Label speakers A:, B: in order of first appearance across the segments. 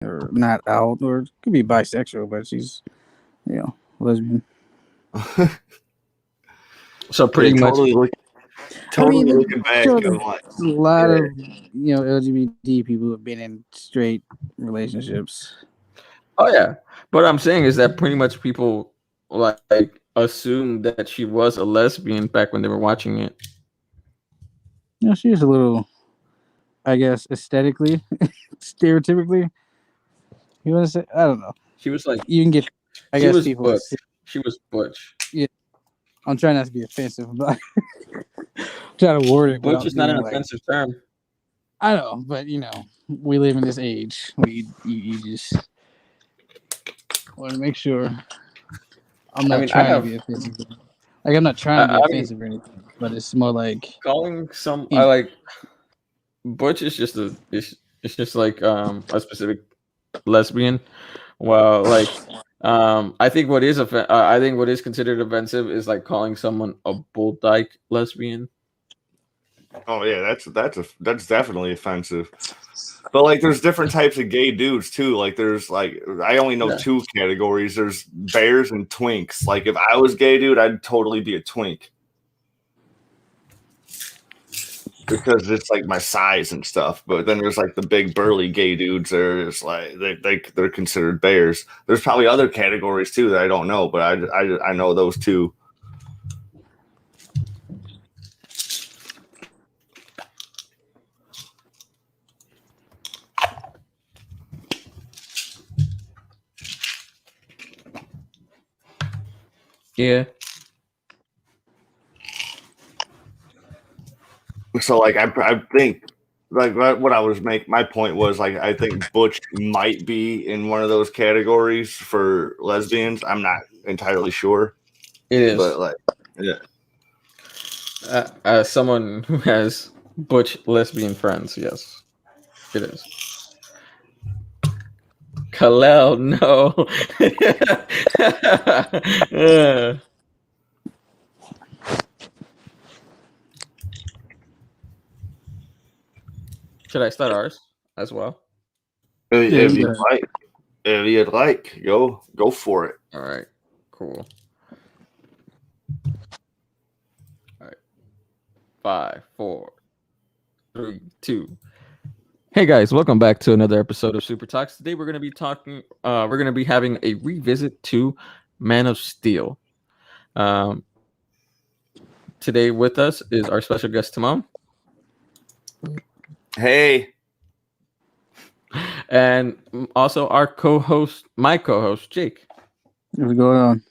A: or not out, or could be bisexual, but she's lesbian.
B: So
C: Yeah,
B: pretty much,
A: I mean,
C: totally looking back.
A: sure,
C: I'm
A: there's
C: like,
A: a lot
C: yeah.
A: of LGBT people who have been in straight relationships.
B: oh yeah. What I'm saying is that pretty much people like assumed that she was a lesbian back when they were watching it.
A: She's a little, I guess, aesthetically, stereotypically. You want to say? I don't know.
B: She was like,
A: You can get, I
B: she
A: guess,
B: was
A: people to
B: butch.
A: see.
B: She was butch.
A: Yeah, I'm trying not to be offensive, but trying to word it
B: Butch
A: without
B: is not
A: being
B: an
A: like,
B: offensive term.
A: I know, but we live in this age where you just want to make sure. I'm
B: I
A: not
B: mean, I
A: trying to
B: have.
A: be offensive. Like I'm not trying to be
B: I mean,
A: offensive or anything, but it's more like
B: calling some.
A: you
B: I
A: know,
B: like butch is just a. It's just like a specific lesbian. Well, like I think what is considered offensive is like calling someone a bull dyke lesbian.
C: Oh yeah, that's definitely offensive. But like, there's different types of gay dudes too. Like, there's like I only know
B: Yeah.
C: two categories. There's bears and twinks. Like, if I was gay, dude, I'd totally be a twink because it's like my size and stuff. But then there's like the big burly gay dudes. They're just like they're considered bears. There's probably other categories too that I don't know, but I know those two.
B: Yeah.
C: So like I think like what I was my point was like I think Butch might be in one of those categories for lesbians. I'm not entirely sure,
B: It
C: but
B: is.
C: like yeah.
B: As someone who has butch lesbian friends, yes, it is. Kalel, no. Uh, should I start ours as well?
A: yeah,
C: If
A: you
C: you'd
A: got
C: like, if you'd like, go for it.
B: All right, cool. All right, 5, 4, 3, 2. Hey guys, welcome back to another episode of Super Talks. Today we're going to be talking. We're going to be having a revisit to Man of Steel. Um, today with us is our special guest Timon,
C: Hey,
B: and also our co-host, my co-host Jake.
A: what's going on.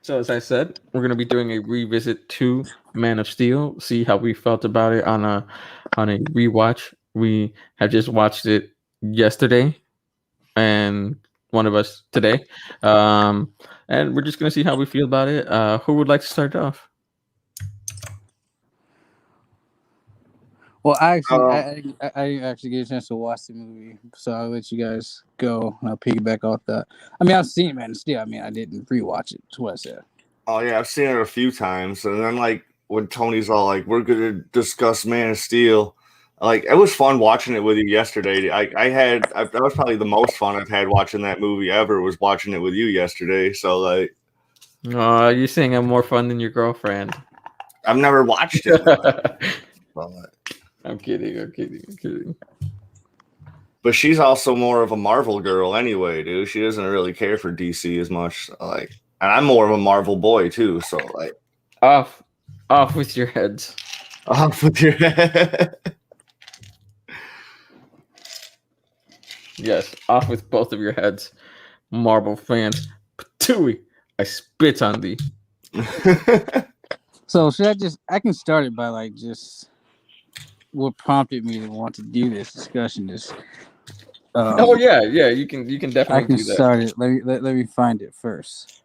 B: So as I said, we're going to be doing a revisit to Man of Steel. See how we felt about it on a rewatch. We have just watched it yesterday, and one of us today. And we're just gonna see how we feel about it. Who would like to start off?
A: Well, I actually,
C: um,
A: I actually get a chance to watch the movie, so I'll let you guys go, and I'll piggyback off that. I mean, I've seen Man of Steel. I mean, I didn't rewatch it. That's what I said.
C: oh yeah, I've seen it a few times, and then like when Tony's all like, "We're gonna discuss Man of Steel." Like it was fun watching it with you yesterday. That was probably the most fun I've had watching that movie ever was watching it with you yesterday. So like
B: You're saying I'm more fun than your girlfriend.
C: I've never watched it with her. But
B: I'm kidding. I'm kidding. I'm kidding.
C: But she's also more of a Marvel girl anyway, dude. She doesn't really care for DC as much. Like, and I'm more of a Marvel boy too. So like,
B: Off, off with your heads.
C: off with your head.
B: Yes, off with both of your heads, Marvel fans. Patooey, I spit on thee.
A: So should I just? I can start it by like just what prompted me to want to do this discussion. Is
B: Oh yeah, yeah. You can
A: I
B: definitely
A: can
B: do that.
A: start it. Let me find it first.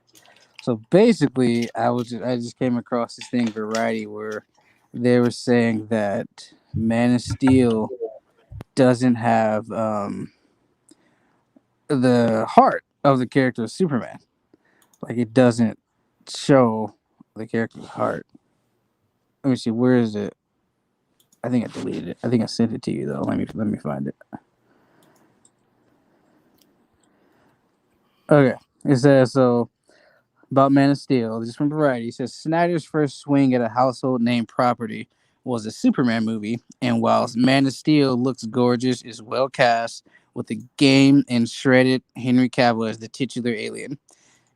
A: So basically, I just came across this thing Variety where they were saying that Man of Steel doesn't have the heart of the character of Superman. Like it doesn't show the character's heart. Let me see, where is it? I think I deleted it. I think I sent it to you though. Let me find it. Okay, it says so about Man of Steel. This is from Variety. It says Snyder's first swing at a household name property was a Superman movie, and while Man of Steel looks gorgeous, is well cast with a game and shredded Henry Cavill as the titular alien,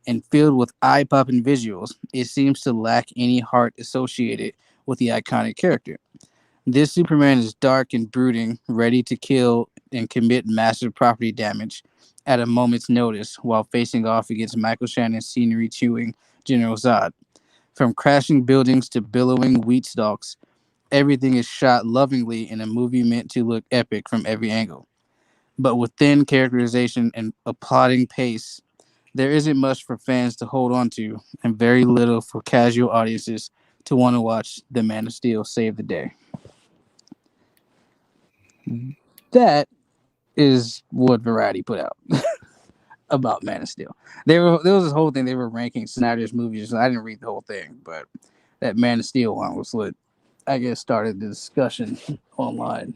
A: and filled with eye-popping visuals, it seems to lack any heart associated with the iconic character. This Superman is dark and brooding, ready to kill and commit massive property damage at a moment's notice while facing off against Michael Shannon's scenery-chewing General Zod. From crashing buildings to billowing wheat stalks, everything is shot lovingly in a movie meant to look epic from every angle. But with thin characterization and a plodding pace, there isn't much for fans to hold on to, and very little for casual audiences to want to watch The Man of Steel save the day. That is what Variety put out about Man of Steel. There was this whole thing. They were ranking Snyder's movies. I didn't read the whole thing, but that Man of Steel one was what I guess started the discussion online.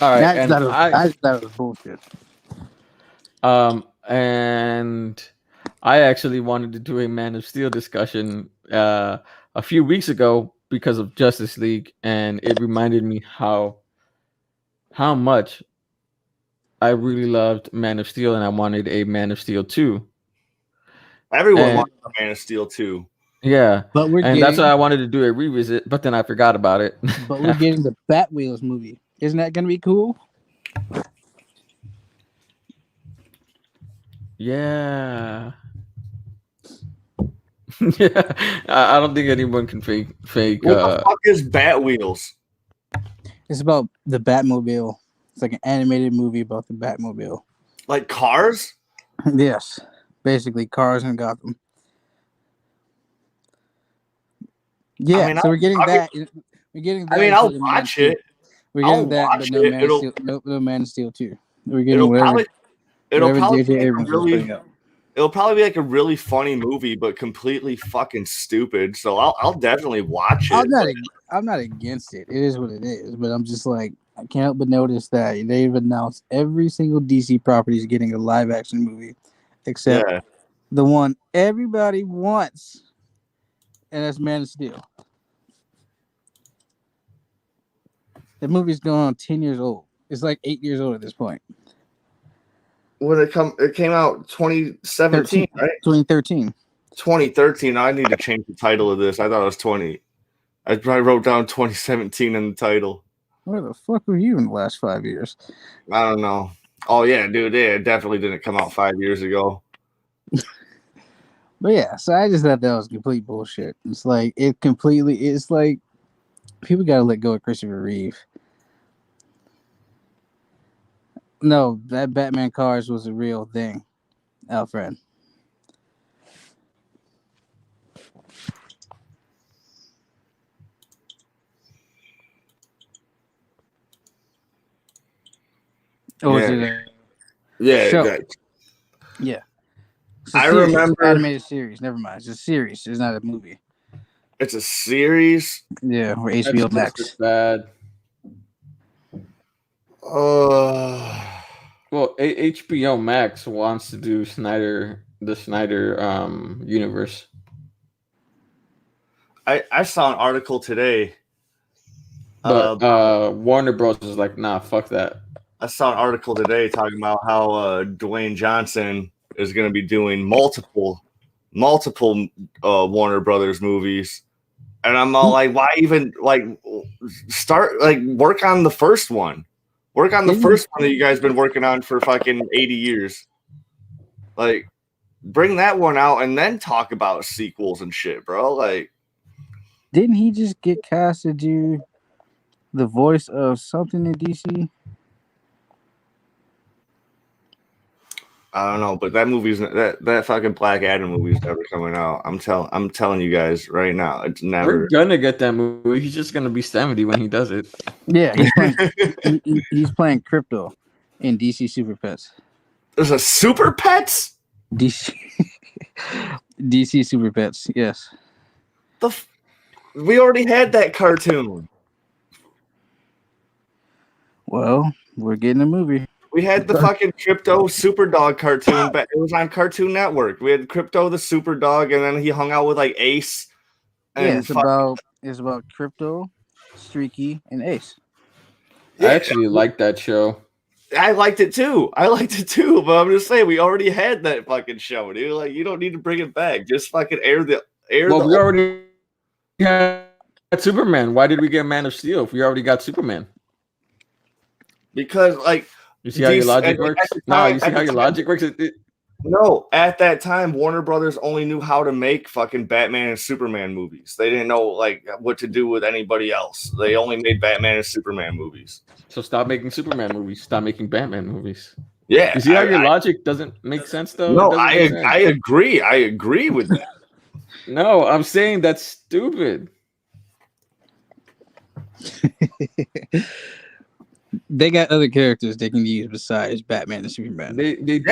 B: All right,
A: I just thought it was bullshit.
B: And I actually wanted to do a Man of Steel discussion a few weeks ago because of Justice League, and it reminded me how much I really loved Man of Steel, and I wanted a Man of Steel 2.
C: Everyone wanted a Man of Steel 2.
B: Yeah,
A: but
B: that's why I wanted to do a revisit, but then I forgot about it.
A: But we're getting the Batwheels movie. Isn't that going to be cool?
B: Yeah. Yeah, I don't think anyone can fake.
C: What the fuck is Batwheels?
A: It's about the Batmobile. It's like an animated movie about the Batmobile.
C: Like Cars?
A: Yes, basically Cars in Gotham. Yeah, I mean, so we're getting that. We're getting that.
C: I mean, I'll watch it.
A: We're getting that, but no Man of Steel. No Man of Steel 2. We're getting whatever.
C: It'll probably be like a really funny movie, but completely fucking stupid. So I'll definitely watch it.
A: I'm not against it. It is what it is. But I'm just like, I can't help but notice that they've announced every single DC property is getting a live action movie, except the one everybody wants, and that's Man of Steel. The movie's going on 10 years old. It's like 8 years old at this point.
C: When it came out 2017, right?
A: 2013.
C: 2013. I need to change the title of this. I thought it was 20. I probably wrote down 2017 in the title.
A: Where the fuck were you in the last 5 years?
C: I don't know. Oh yeah, dude, it definitely didn't come out 5 years ago.
A: But yeah, so I just thought that was complete bullshit. It's like it's like people gotta let go of Christopher Reeve. No, that Batman Cars was a real thing, Alfred. Or was it
C: a
A: show? Yeah.
C: I remember
A: animated series. Never mind. It's a series. It's not a movie.
C: It's a series.
A: Yeah, or HBO Max.
B: Bad. Well, HBO Max wants to do the Snyder universe.
C: I saw an article today.
B: But Warner Bros. Is like, nah, fuck that.
C: I saw an article today talking about how Dwayne Johnson is going to be doing multiple Warner Brothers movies. And I'm all like, why even work on the first one? Work on the first one that you guys been working on for fucking 80 years. Like, bring that one out and then talk about sequels and shit, bro. Like,
A: didn't he just get cast to do the voice of something in DC?
C: I don't know, but that movie's that fucking Black Adam movie's never coming out. I'm telling you guys right now, it's never.
B: We're gonna get that movie. He's just gonna be 70 when he does it.
A: Yeah, he's playing Crypto in DC Super Pets.
C: There's a Super Pets?
A: DC Super Pets, yes.
C: We already had that cartoon.
A: Well, we're getting a movie.
C: We had the fucking Crypto Superdog cartoon, but it was on Cartoon Network. We had Crypto the Superdog, and then he hung out with like Ace.
A: Yeah,
C: And
A: it's about Crypto, Streaky, and Ace.
C: Yeah,
B: I actually like that show.
C: I liked it too. But I'm just saying, we already had that fucking show, dude. Like, you don't need to bring it back. Just fucking air the.
B: Well, we already had Superman. Why did we get Man of Steel if we already got Superman?
C: Because like,
B: You see how your logic works? No, you see how your logic works?
C: No, at that time, Warner Brothers only knew how to make fucking Batman and Superman movies. They didn't know like what to do with anybody else. They only made Batman and Superman movies.
B: So stop making Superman movies. Stop making Batman movies.
C: Yeah,
B: You see how your logic doesn't make sense though?
C: No, I agree. I agree with that.
B: No, I'm saying that's stupid.
A: They got other characters they can use besides Batman and Superman.
B: They do.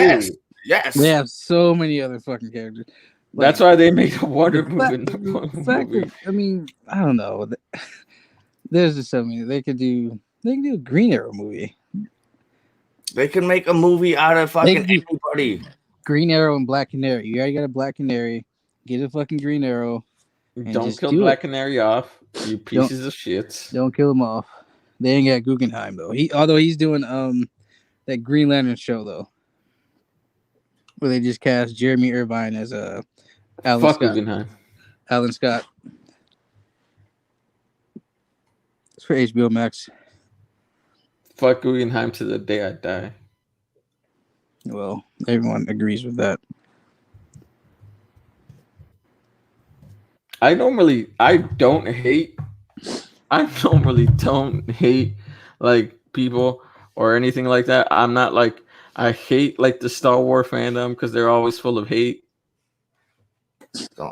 C: Yes.
A: They have so many other fucking characters. Like,
B: That's why they made a Wonder movie.
A: I mean, I don't know. There's just so many. They could do a Green Arrow movie.
C: They can make a movie out of fucking anybody.
A: Green Arrow and Black Canary. You already got a Black Canary. Get a fucking Green Arrow.
B: Don't kill Black Canary off, you pieces of shit.
A: Don't kill him off. They ain't got Guggenheim though. Although he's doing that Green Lantern show though, where they just cast Jeremy Irvine as Alan
B: Fuck
A: Scott.
B: Guggenheim.
A: Alan Scott. It's for HBO Max.
B: Fuck Guggenheim to the day I die.
A: Well, everyone agrees with that.
B: I normally don't hate like people or anything like that. I'm not like I hate like the Star Wars fandom because they're always full of hate.
C: So,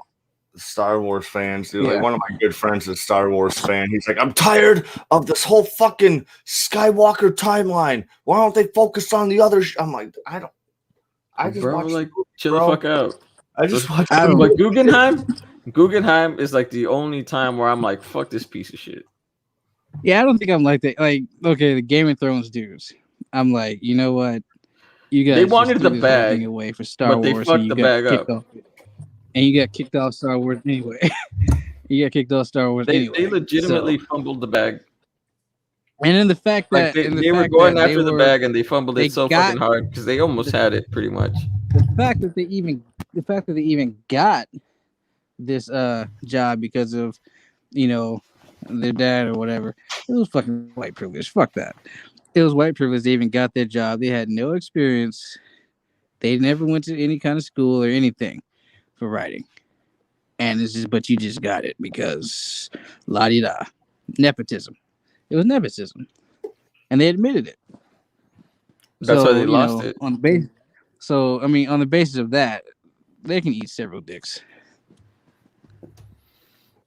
C: Star Wars fans, dude. Yeah. Like one of my good friends is a Star Wars fan. He's like, I'm tired of this whole fucking Skywalker timeline. Why don't they focus on the other? I'm like, I just
B: bro,
C: watch
B: like chill the fuck out.
C: I just watch.
B: Like Guggenheim. Guggenheim is like the only time where I'm like, fuck this piece of shit.
A: Yeah, I don't think I'm like that. Like, okay, the Game of Thrones dudes. I'm like, you know what? You guys
B: they wanted the bag
A: away for Star Wars.
B: They fucked the bag up.
A: And you got kicked off Star Wars anyway. You got kicked off Star Wars anyway.
B: They legitimately fumbled the bag.
A: And then the fact that
B: they were going after the bag and they fumbled it so fucking hard because they almost had it pretty much.
A: The fact that they even got this job because of their dad or whatever, it was fucking white privilege. Fuck that. It was white privilege. They even got their job. They had no experience. They never went to any kind of school or anything for writing, and it's just, but you just got it because la-di-da, nepotism. It was nepotism, and they admitted it.
B: That's why they lost it.
A: On the base. So I mean, on the basis of that, they can eat several dicks.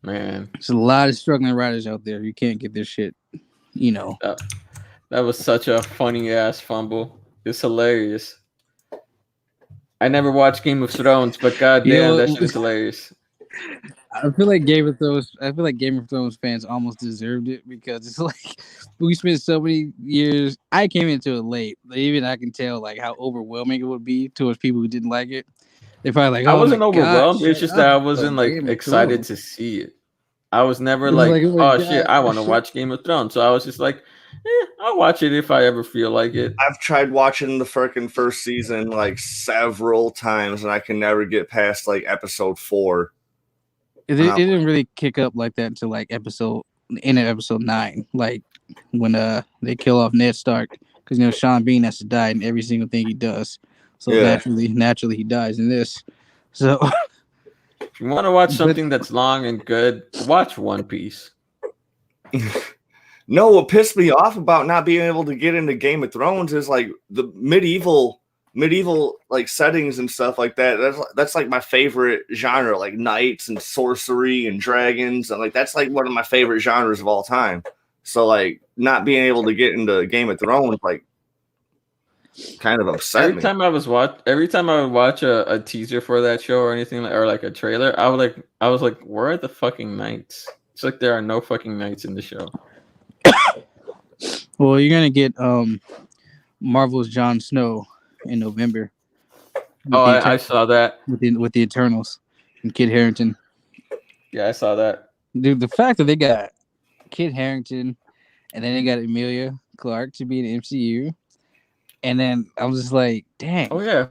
B: Man,
A: there's a lot of struggling writers out there. You can't get this shit.
B: That was such a funny ass fumble. It's hilarious. I never watched Game of Thrones, but goddamn, that shit is hilarious.
A: I feel like Game of Thrones fans almost deserved it because it's like we spent so many years. I came into it late, but even I can tell like how overwhelming it would be towards people who didn't like it. They're probably like,
B: I wasn't overwhelmed.
A: God,
B: it's just that I wasn't like excited to see it. I was never like, oh shit, I want to watch Game of Thrones. So I was just like, I'll watch it if I ever feel like it.
C: I've tried watching the freaking first season like several times, and I can never get past like episode 4.
A: It didn't really kick up like that until like episode 9, like when they kill off Ned Stark because Sean Bean has to die in every single thing he does. So naturally he dies in this. So
B: if you want to watch something that's long and good, watch One Piece.
C: No, what pissed me off about not being able to get into Game of Thrones is like the medieval like settings and stuff like that. That's like my favorite genre, like knights and sorcery and dragons, and like that's like one of my favorite genres of all time. So like not being able to get into Game of Thrones like kind of upset
B: every
C: me.
B: Time I would watch a teaser for that show or anything or like a trailer, I was like, where are the fucking knights? It's like there are no fucking knights in the show.
A: Well, you're gonna get Marvel's Jon Snow in November with
B: Oh,
A: the
B: I saw that.
A: with the Eternals and Kit Harington.
B: Yeah, I saw that.
A: Dude, the fact that they got Kit Harington and then they got Emilia Clarke to be in the MCU, and then I was just like, dang.
B: Oh yeah.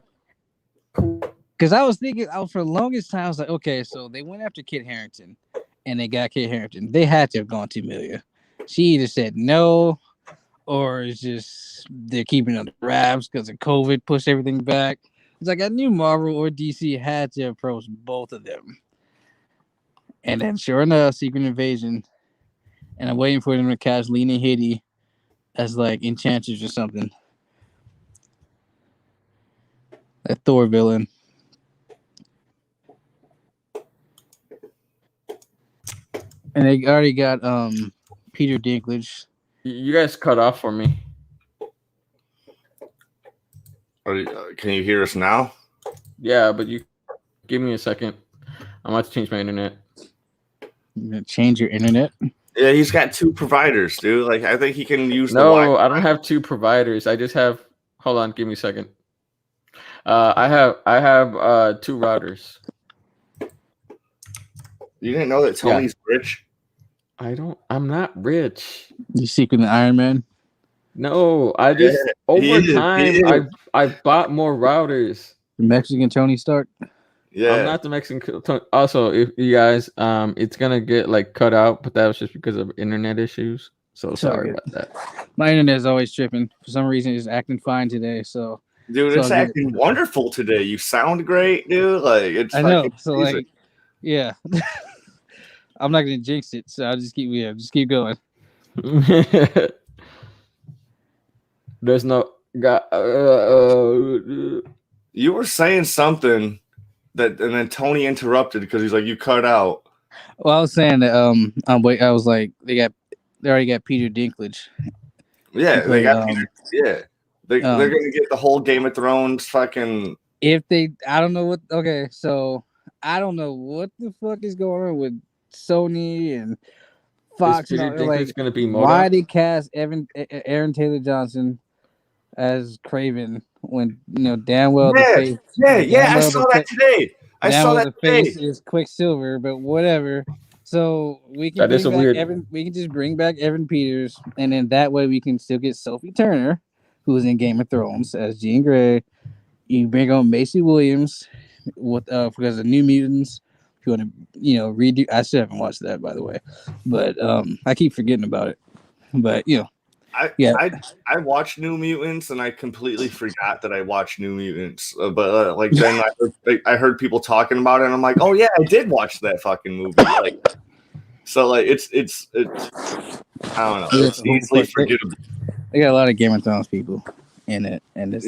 A: Because I was thinking, for the longest time, I was like, okay, so they went after Kit Harington, and they got Kit Harington. They had to have gone to Emilia. She either said no, or it's just they're keeping it under wraps because of COVID, pushed everything back. It's like I knew Marvel or DC had to approach both of them. And then, sure enough, Secret Invasion, and I'm waiting for them to cast Lena Headey as like Enchantress or something. That Thor villain. And they already got Peter Dinklage.
B: You guys cut off for me.
C: Can you hear us now?
B: Yeah, but you give me a second. I'm about to change my internet.
A: You're gonna change your internet?
C: Yeah, he's got two providers, dude. Like, I think he can use the
B: No,
C: Wi-Fi.
B: I don't have two providers. I just have. Hold on, give me a second. I have two routers.
C: You didn't know that Tony's rich?
B: I'm not rich.
A: You seeking the Iron Man?
B: No, I just over time I bought more routers.
A: The Mexican Tony Stark?
C: Yeah.
B: I'm not the Mexican. Also, if you guys, it's gonna get like cut out, but that was just because of internet issues. So sorry about that.
A: My internet is always tripping. For some reason, it's acting fine today. So,
C: dude, it's acting wonderful today. You sound great, dude. Like, it's.
A: I know. So like, yeah. I'm not gonna jinx it, so I'll just keep going.
B: There's no.
C: You were saying something and then Tony interrupted because he's like, "You cut out."
A: Well, I was saying that I was like, they already got Peter Dinklage.
C: Yeah, they got Peter. Yeah, they're gonna get the whole Game of Thrones fucking.
A: I don't know what. Okay, so I don't know what the fuck is going on with Sony and Fox.
B: Peter Dinklage gonna be
A: why they cast Aaron Taylor Johnson as Craven when damn well the face.
C: I saw that today. I saw that today.
A: Face is Quicksilver, but whatever. So we can we can just bring back Evan Peters, and then that way we can still get Sophie Turner, who's in Game of Thrones as Jean Grey. You bring on Macy Williams with because of New Mutants. If you want to, redo. I still haven't watched that, by the way, but I keep forgetting about it. But
C: I watched New Mutants and I completely forgot that I watched New Mutants. But then I heard people talking about it and I'm like, oh yeah, I did watch that fucking movie. It's I don't know. It's easily forgettable.
A: They got a lot of Game of Thrones people in it, and it's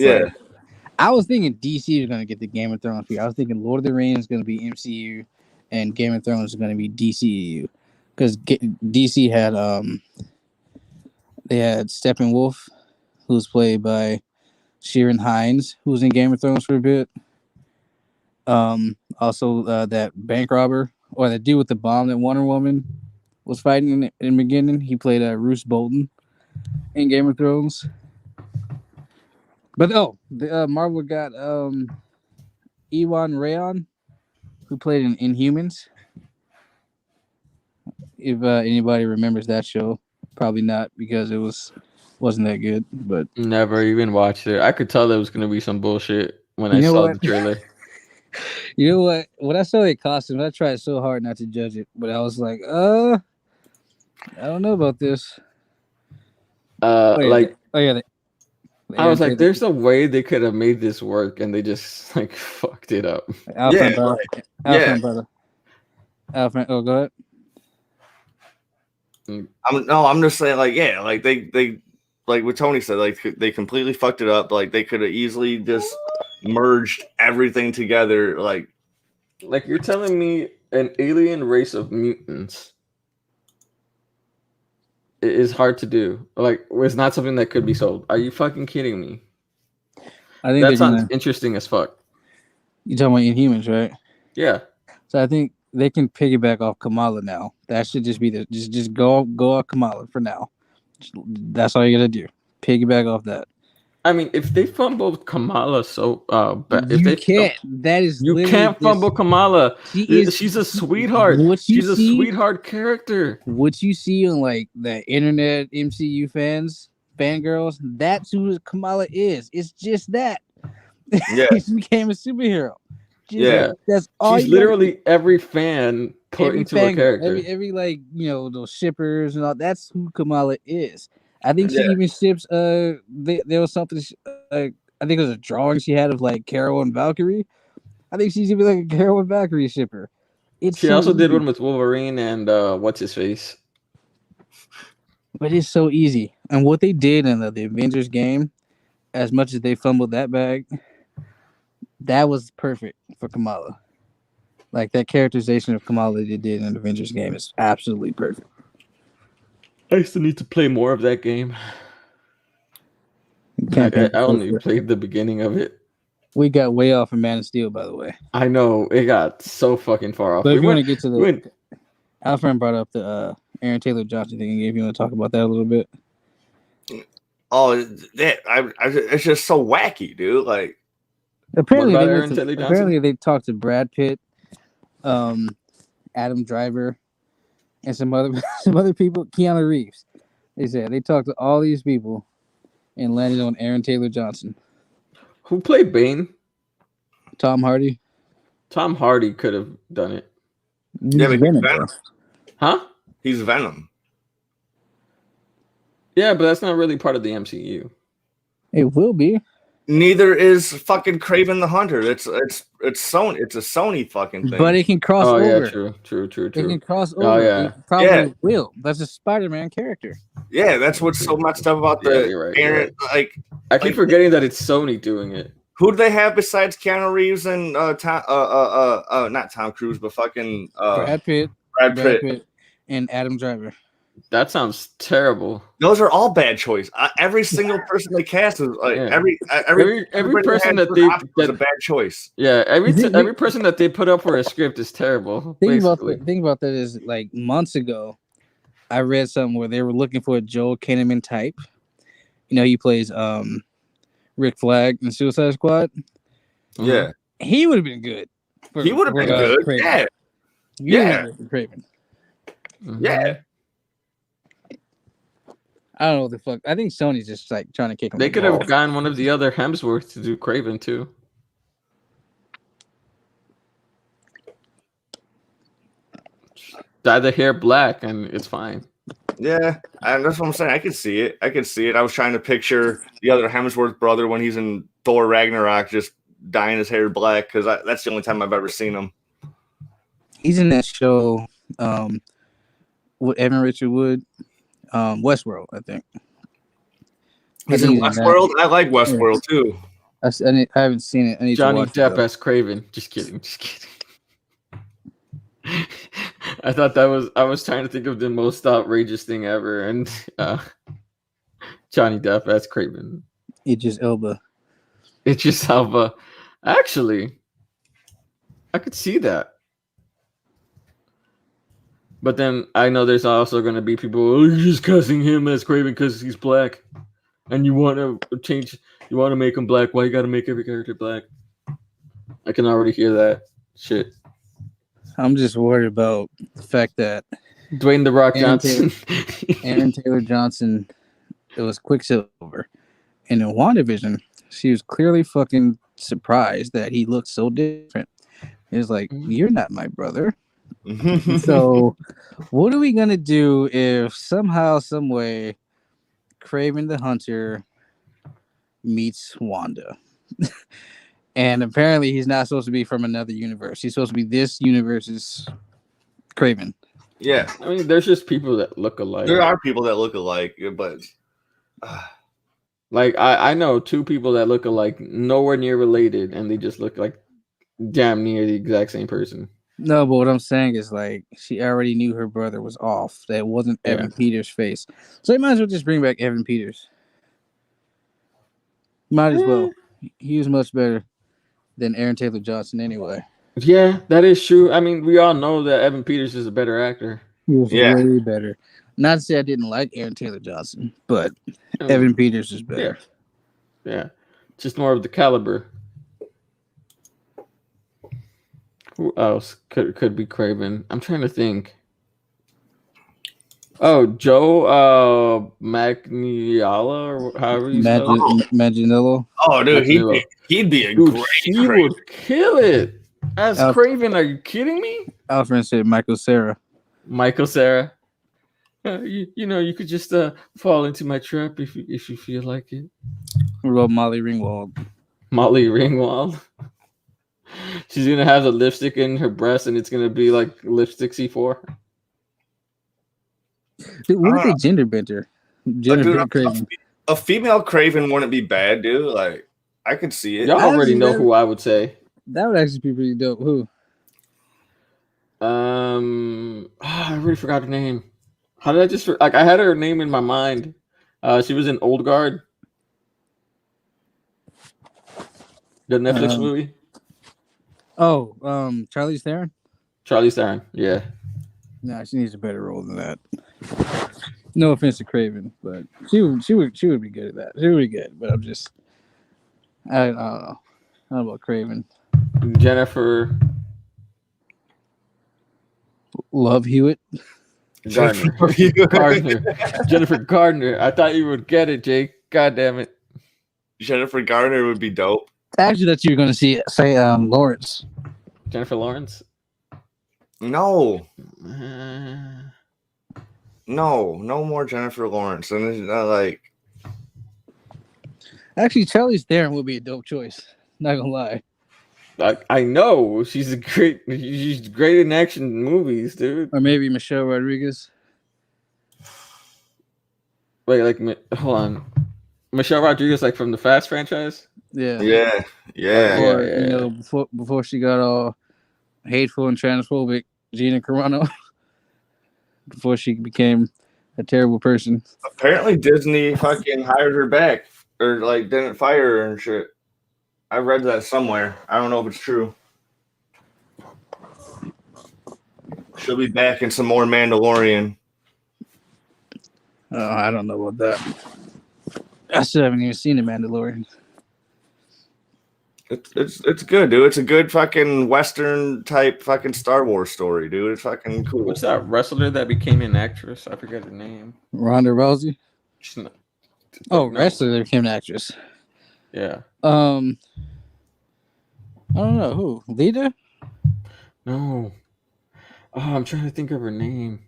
A: I was thinking DC was gonna get the Game of Thrones people. I was thinking Lord of the Rings is gonna be MCU, and Game of Thrones is gonna be DCU, because DC had they had Steppenwolf, who's played by Sheeran Hines, who was in Game of Thrones for a bit. Also that bank robber or the dude with the bomb that Wonder Woman was fighting in the beginning. He played Roose Bolton in Game of Thrones. But Marvel got Ewan Rayon, who played in Inhumans. If anybody remembers that show, probably not because it wasn't that good. But
B: never even watched it. I could tell there was gonna be some bullshit when I saw the trailer.
A: You know what? When I saw the costumes, I tried so hard not to judge it, but I was like, I don't know about this.
B: I was like, there's a way they could have made this work, and they just fucked it up.
A: Alfred, go ahead.
C: I'm just saying, they like what Tony said, they completely fucked it up. Like they could have easily just merged everything together. Like
B: you're telling me an alien race of mutants is hard to do. It's not something that could be sold. Are you fucking kidding me?
A: I think
B: that sounds interesting as fuck.
A: You talking about Inhumans, right?
B: Yeah.
A: So I think they can piggyback off Kamala now. That should just be just go off Kamala for now. That's all you gotta do. Piggyback off that.
B: I mean, if they fumble Kamala, if
A: You
B: they
A: can't. That is
B: you
A: literally
B: can't fumble
A: just,
B: Kamala.
A: she is.
B: She's a sweetheart.
A: What you
B: She's a
A: see,
B: sweetheart character.
A: what you see on like the internet MCU fangirls, that's who Kamala is. It's just that.
C: Yeah.
A: She became a superhero.
C: Yeah.
A: That's all.
B: She's literally every fan put
A: every
B: into a
A: fangirl,
B: character.
A: every like those shippers and all. That's who Kamala is. I think she
C: Yeah.
A: even ships. There was something. I think it was a drawing she had of like Carol and Valkyrie. I think she's even like a Carol and Valkyrie shipper. It's
B: She
A: so
B: also did
A: easy.
B: one with Wolverine and what's his face.
A: But it's so easy. And what they did in the Avengers game, as much as they fumbled that bag, that was perfect for Kamala. Like that characterization of Kamala they did in the Avengers game is absolutely perfect.
B: I still need to play more of that game. I only played the beginning of it.
A: We got way off of Man of Steel, by the way.
B: I know, it got so fucking far off.
A: But if you want to get to the... Alfred brought up the Aaron Taylor Johnson thing. If you want to talk about that a little bit.
C: Oh, it's just so wacky, dude. Like,
A: apparently they talked to Brad Pitt, Adam Driver, and some other people. Keanu Reeves. They said they talked to all these people and landed on Aaron Taylor Johnson.
B: Who played Bane?
A: Tom Hardy.
B: Tom Hardy could have done it.
C: Yeah, but he's Venom.
B: Huh?
C: He's Venom.
B: Yeah, but that's not really part of the MCU.
A: It will be.
C: Neither is fucking Kraven the Hunter. It's Sony. It's a Sony fucking thing.
A: But it can cross over.
B: Oh yeah, true.
A: It can cross over.
B: Oh yeah,
A: it probably will. That's a Spider-Man character.
C: Yeah, that's what's so messed up about the Aaron.
B: Right. Like, I keep forgetting that it's Sony doing it.
C: Who do they have besides Keanu Reeves and not Tom Cruise, but fucking
A: Brad Pitt, and Adam Driver.
B: That sounds terrible.
C: Those are all bad choice. Every single person they cast is like every
B: person that
C: is a bad choice.
B: Yeah, every person that they put up for a script is terrible.
A: Thing about that is like months ago, I read something where they were looking for a Joel Kinnaman type. You know, he plays Rick Flag in Suicide Squad.
C: Yeah,
A: he would have been good.
C: He would have been good.
A: Kraven.
C: Yeah.
A: Kraven.
C: Yeah.
A: I don't know what the fuck. I think Sony's just like trying to kick him.
B: They could have gotten one of the other Hemsworths to do Kraven too. Dye the hair black and it's fine.
C: Yeah, and that's what I'm saying. I could see it. I was trying to picture the other Hemsworth brother when he's in Thor Ragnarok, just dyeing his hair black because that's the only time I've ever seen him.
A: He's in that show with Evan Richard Wood. Westworld, I think.
C: He's in Westworld? I like Westworld too.
A: I haven't seen it.
B: Johnny Depp as Kraven. Just kidding. I thought I was trying to think of the most outrageous thing ever, and Johnny Depp as Kraven.
A: Idris Elba.
B: Actually, I could see that. But then I know there's also going to be people, you're just cussing him as Kraven because he's black. And you want to make him black. Why you got to make every character black? I can already hear that shit.
A: I'm just worried about the fact that
B: Dwayne The Rock Johnson.
A: Aaron Taylor Johnson, it was Quicksilver. And in WandaVision, she was clearly fucking surprised that he looked so different. It was like, you're not my brother. So what are we gonna do if somehow, some way, Kraven the Hunter meets Wanda? And apparently he's not supposed to be from another universe. He's supposed to be this universe's Kraven.
C: Yeah.
B: I mean, there's just people that look alike.
C: There are people that look alike, but
B: like I know two people that look alike, nowhere near related, and they just look like damn near the exact same person.
A: No, but what I'm saying is, like, she already knew her brother was off. That wasn't Evan Peters' face. So you might as well just bring back Evan Peters. Might as well. He was much better than Aaron Taylor Johnson anyway.
B: Yeah, that is true. I mean, we all know that Evan Peters is a better actor.
A: He was way better. Not to say I didn't like Aaron Taylor Johnson, but Evan Peters is better.
B: Yeah. Just more of the caliber. Who else could be Craven? I'm trying to think. Oh, Joe Magniala, or however you spell it.
A: Maginello.
C: Oh, dude,
B: Magniello.
C: he'd be a
B: Dude,
C: great
B: he
C: Craven.
B: would kill it as
A: Alf-
B: Craven. Are you kidding me?
A: Alfred said Michael Cera.
B: Michael Cera. You could just fall into my trap if you feel like it.
A: What about Molly Ringwald?
B: Molly Ringwald. She's gonna have the lipstick in her breast, and it's gonna be like lipstick C4.
A: Dude, what if they gender bent her? Gender Craven.
C: A female Craven wouldn't be bad, dude. Like, I could see it.
B: Y'all already know who I would say.
A: That would actually be pretty dope. Who?
B: I already forgot her name. How did I just like? I had her name in my mind. She was in Old Guard, the Netflix movie.
A: Oh, Charlize Theron.
B: Charlize Theron. Yeah.
A: No, she needs a better role than that. No offense to Craven, but she would be good at that. She would be good, but I don't know. I don't know about Craven.
B: Jennifer
A: Love Hewitt.
B: Gardner. Jennifer Gardner. I thought you would get it, Jake. God damn it.
C: Jennifer Gardner would be dope.
A: Actually, that you were going to say Lawrence.
B: Jennifer Lawrence.
C: No. No more Jennifer Lawrence. And it's not like.
A: Actually, Charlize Theron would be a dope choice. Not gonna lie.
B: I know she's great in action movies, dude.
A: Or maybe Michelle Rodriguez.
B: Wait, hold on. Michelle Rodriguez, like from the Fast franchise.
A: Yeah.
C: Or,
A: before she got all hateful and transphobic, Gina Carano. Before she became a terrible person.
C: Apparently, Disney fucking hired her back, or like didn't fire her and shit. I read that somewhere. I don't know if it's true. She'll be back in some more Mandalorian.
A: Oh, I don't know about that. I still haven't even seen the Mandalorian.
C: It's good, dude. It's a good fucking Western type fucking Star Wars story, dude. It's fucking cool.
B: What's that wrestler that became an actress? I forget her name.
A: Ronda Rousey. Wrestler that became an actress.
B: Yeah.
A: I don't know who. Lita?
B: No. Oh, I'm trying to think of her name.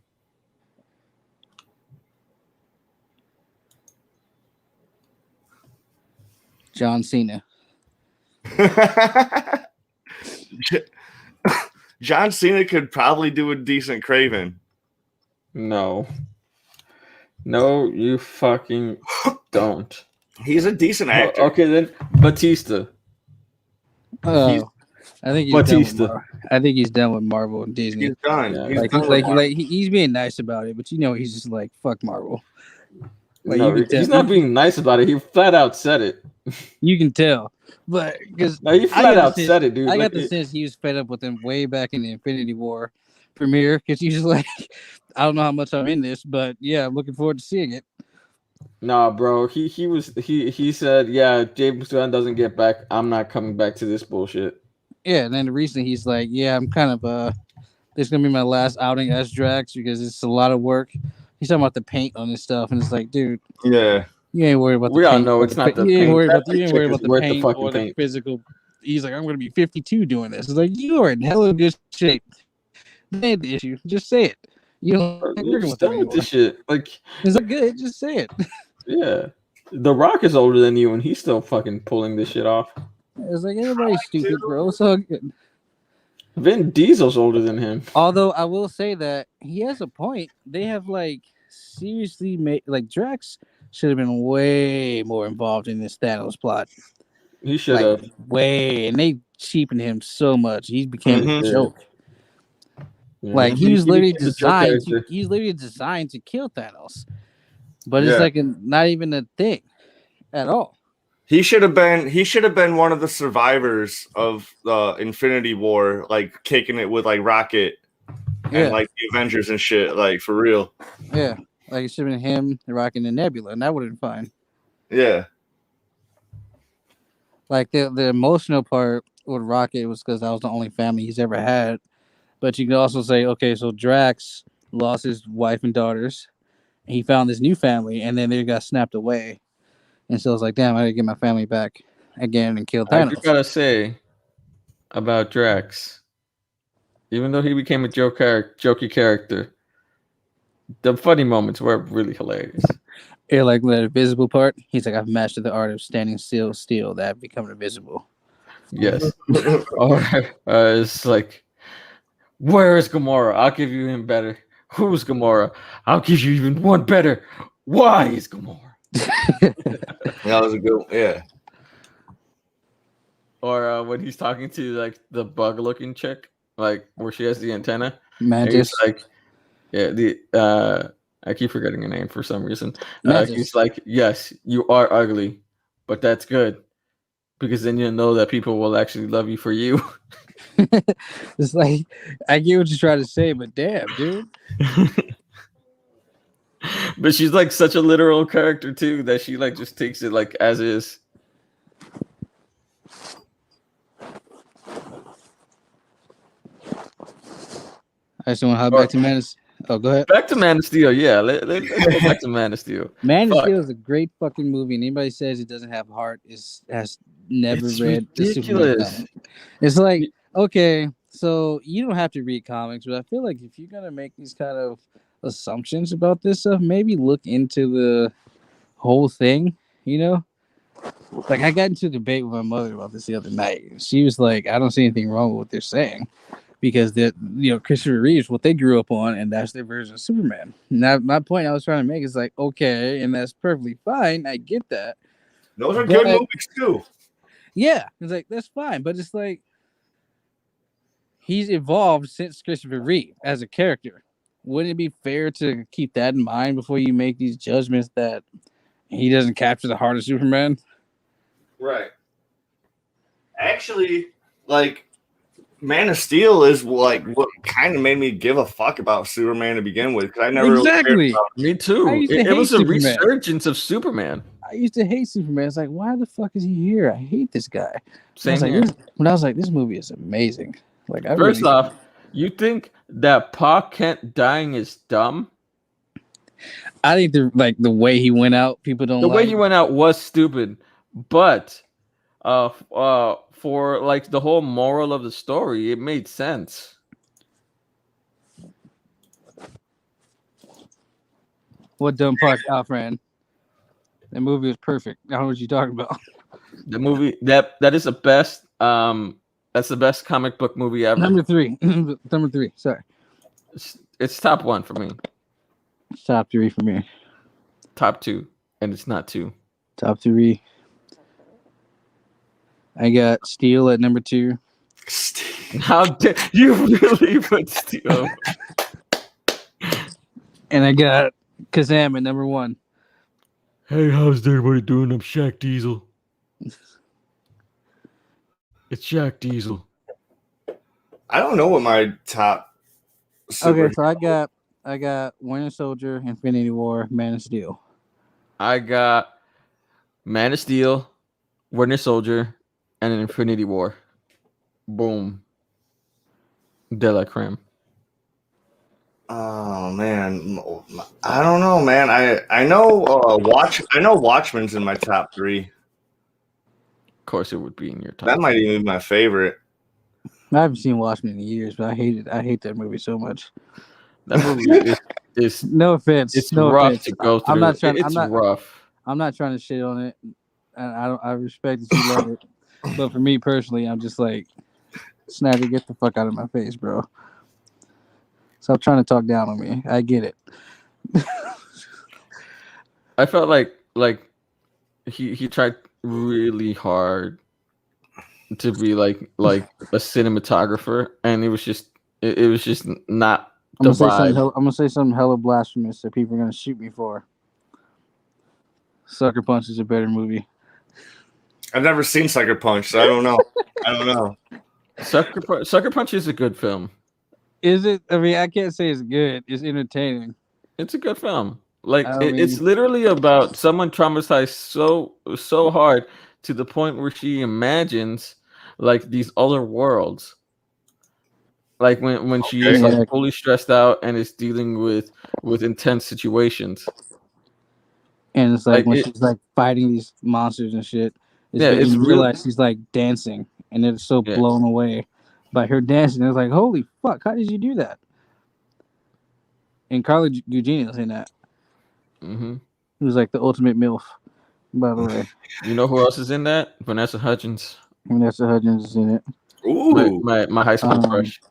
A: John Cena.
C: John Cena could probably do a decent Craven.
B: No, you fucking don't.
C: He's a decent actor.
B: Okay, then Batista.
A: Oh, I think he's
B: Batista.
A: I think he's done with Marvel and Disney.
C: He's done.
A: Yeah. He's being nice about it, but he's just like fuck Marvel. Like,
B: no, he's not being nice about it. He flat out said it.
A: You can tell, but because
B: he flat out said it, dude.
A: I got the sense he was fed up with them way back in the Infinity War premiere because he's just like, I don't know how much I'm in this, but yeah, I'm looking forward to seeing it.
B: Nah, bro. He said, yeah, James Gunn doesn't get back, I'm not coming back to this bullshit.
A: Yeah, and then recently he's like, yeah, I'm kind of this is gonna be my last outing as Drax because it's a lot of work. He's talking about the paint on this stuff, and it's like, dude,
C: yeah,
A: you ain't worried about the
B: paint. We all
A: paint,
B: know it's not the paint.
A: You ain't worried about the paint or the
B: paint.
A: physical. He's like, I'm gonna be 52 doing this. It's like, you are in hella good shape. That ain't the issue. Just say it. You don't
B: You're done with this shit. Like,
A: it's like good. Just say it.
B: Yeah, The Rock is older than you, and he's still fucking pulling this shit off.
A: It's like everybody's stupid, bro. It's all good.
B: Vin Diesel's older than him.
A: Although I will say that he has a point. They have seriously made Drax should have been way more involved in this Thanos plot.
B: He should have
A: way, and they cheapened him so much. He became a joke.
B: Yeah.
A: He was literally designed. He's literally designed to kill Thanos, but it's not even a thing at all.
C: He should have been one of the survivors of the Infinity War, kicking it with Rocket and the Avengers and shit, for real.
A: Yeah. Like it should have been him, The Rock, and the Nebula, and that would have been fine.
C: Yeah.
A: Like the emotional part with Rocket was because that was the only family he's ever had. But you can also say, okay, so Drax lost his wife and daughters. And he found this new family, and then they got snapped away. And so it's like, damn, I gotta get my family back again and kill
B: I do
A: Thanos.
B: gotta say about Drax, even though he became a jokey character, the funny moments were really hilarious.
A: Yeah, like the invisible part. He's like, I've mastered the art of standing still that become invisible.
B: Yes. Or it's like, where is Gamora? I'll give you him better. Who's Gamora? I'll give you even one better. Why is Gamora?
C: That was a good. Yeah.
B: Or when he's talking to like the bug-looking chick, like where she has the antenna. And
A: Mantis.
B: he's like, yeah, I keep forgetting her name for some reason.
A: Mantis.
B: He's like, yes, you are ugly, but that's good because then you'll know that people will actually love you for you.
A: It's like, I get what you're trying to say, but damn, dude.
B: But she's like such a literal character too that she like just takes it like as is.
A: I just want to hop back to Mantis. Oh, go ahead.
B: Back to Man of Steel, yeah. Let's go back to Man of Steel.
A: Man of
B: Fuck.
A: Steel is a great fucking movie, and anybody says it doesn't have heart has never
B: It's
A: read the Superman
B: ridiculous.
A: comic. It's like, okay, so you don't have to read comics, but I feel like if you're gonna make these kind of assumptions about this stuff, maybe look into the whole thing. You know, like I got into a debate with my mother about this the other night. She was like, "I don't see anything wrong with what they're saying." Because Christopher Reeves, what they grew up on, and that's their version of Superman. Now, my point I was trying to make is like, okay, and that's perfectly fine. I get that.
C: Those are good movies too.
A: Yeah, it's like that's fine, but it's like he's evolved since Christopher Reeve as a character. Wouldn't it be fair to keep that in mind before you make these judgments that he doesn't capture the heart of Superman?
C: Right. Actually, like Man of Steel is like what kind of made me give a fuck about Superman to begin with because I never
A: Exactly.
C: really cared about
B: Me too. It was a resurgence of Superman.
A: I used to hate Superman. It's like, why the fuck is he here? I hate this guy.
B: Same
A: I
B: here.
A: When I was like, this movie is amazing. Like,
B: First off, you think that Pa Kent dying is dumb?
A: I think the way he went out, people don't.
B: The way he went out was stupid, but for like the whole moral of the story, it made sense.
A: What dumb part, Alfred? That movie was perfect. I don't know what you're talking about.
B: The movie that is the best. That's the best comic book movie ever.
A: Number 3. Number 3. Sorry.
B: It's top 1 for me.
A: Top 3 for me.
B: Top 2, and it's not 2.
A: Top 3. I got Steel at number 2.
B: How dare you really put Steel?
A: And I got Kazam at number 1.
B: Hey, how's everybody doing? I'm Shaq Diesel. It's Shaq Diesel.
C: I don't know what my top.
A: Okay, so I got Winter Soldier, Infinity War, Man of Steel.
B: I got Man of Steel, Winter Soldier, and an Infinity War. Boom. De la creme.
C: Oh man, I don't know, man. I know Watchmen's in my top 3.
B: Of course, it would be in your top.
C: That might even be my favorite.
A: I haven't seen Watchmen in years, but I hate that movie so much.
B: That movie is
A: no offense.
B: It's
A: no
B: rough
A: offense.
B: to go through. It's rough.
A: I'm not trying to shit on it. And I respect that you love it. But for me personally, I'm just like, Snappy, get the fuck out of my face, bro. Stop trying to talk down on me. I get it.
B: I felt like he tried really hard to be like a cinematographer, and it was just not the vibe.
A: I'm gonna say something hella blasphemous that people are gonna shoot me for. Sucker Punch is a better movie.
C: I've never seen Sucker Punch, so I don't know.
B: Sucker Punch is a good film.
A: Is it? I mean, I can't say it's good. It's entertaining.
B: It's a good film. Like
A: I
B: it's
A: mean,
B: literally about someone traumatized so hard to the point where she imagines like these other worlds. Like when she is like
A: yeah,
B: fully stressed out and is dealing with intense situations.
A: and it's like
B: Like
A: when
B: it,
A: she's like fighting these monsters and shit, it's
B: yeah,
A: making
B: it's
A: you
B: real.
A: realize she's like dancing, and they're so
B: Yeah,
A: blown away by her dancing. It's like, holy fuck, how did you do that? And Carla Gugino was in that.
B: hmm
A: Who's like the ultimate MILF, by the way.
B: You know who else is in that? Vanessa Hudgens,
A: Vanessa Hudgens is in it.
C: Ooh,
B: my high school
A: Um,
B: crush.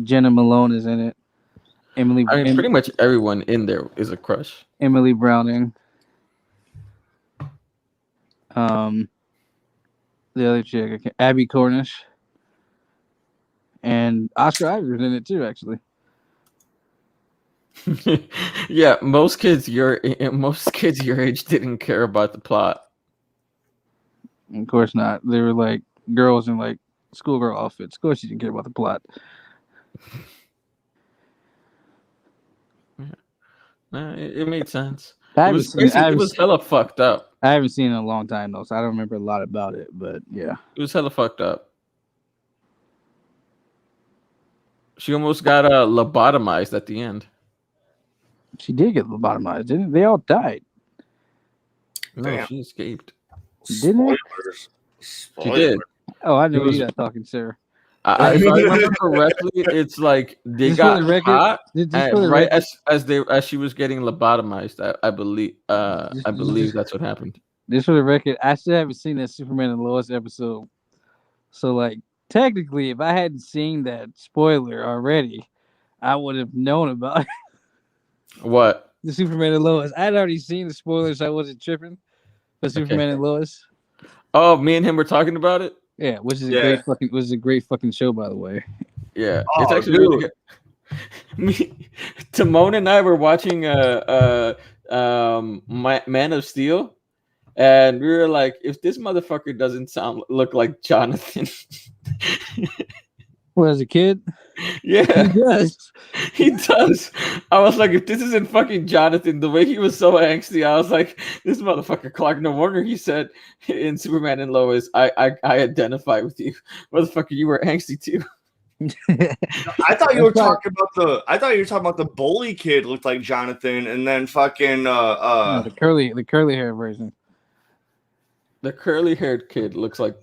A: Jenna Malone is in it. Emily
B: I mean, pretty much everyone in there is a crush.
A: Emily Browning. Um, the other chick, Abby Cornish, and Oscar Ivor's in it too. Actually,
B: Yeah, most kids your age didn't care about the plot.
A: of course not. They were like girls in like schoolgirl outfits. Of course, you didn't care about the plot.
B: It made sense.
A: I
B: It
A: haven't
B: was
A: seen it.
B: crazy. It was hella fucked up.
A: I haven't seen it in a long time though, so I don't remember a lot about it. But yeah,
B: It was hella fucked up. She almost got lobotomized at the end.
A: she did get lobotomized, didn't they? All died,
B: No,
C: damn.
B: she escaped.
A: didn't they?
C: Spoilers.
B: She did.
A: Oh, I
B: It
A: know
B: was.
A: you're not talking, sir.
B: If I remember correctly, it's like they
A: Just for the
B: got
A: record,
B: caught
A: just for the
B: right
A: record,
B: as she was getting lobotomized. I believe. I believe
A: just,
B: that's what happened.
A: just for the record, I still haven't seen that Superman and Lois episode. So, like, technically, if I hadn't seen that spoiler already, I would have known about
B: What?
A: the Superman and Lois. I'd already seen the spoilers, so I wasn't tripping for
B: Okay.
A: Superman and Lois.
B: Oh, me and him were talking about it.
A: Yeah, which is
C: Yeah.
A: a great fucking show, by the way.
B: Yeah, it's
C: Oh,
B: actually really
C: dude.
B: good. Me, Timon and I were watching Man of Steel, and we were like, if this motherfucker doesn't look like Jonathan,
A: Well, as a kid, he
B: yeah,
A: does.
B: he does. I was like, if this isn't fucking Jonathan, the way he was so angsty, I was like, this motherfucker Clark. No wonder he said in Superman and Lois, I identify with you, motherfucker. You were angsty too.
C: I thought you were
A: That's why-
C: talking about the bully kid looked like Jonathan, and then fucking
A: No, the curly hair version.
B: The curly haired kid looks like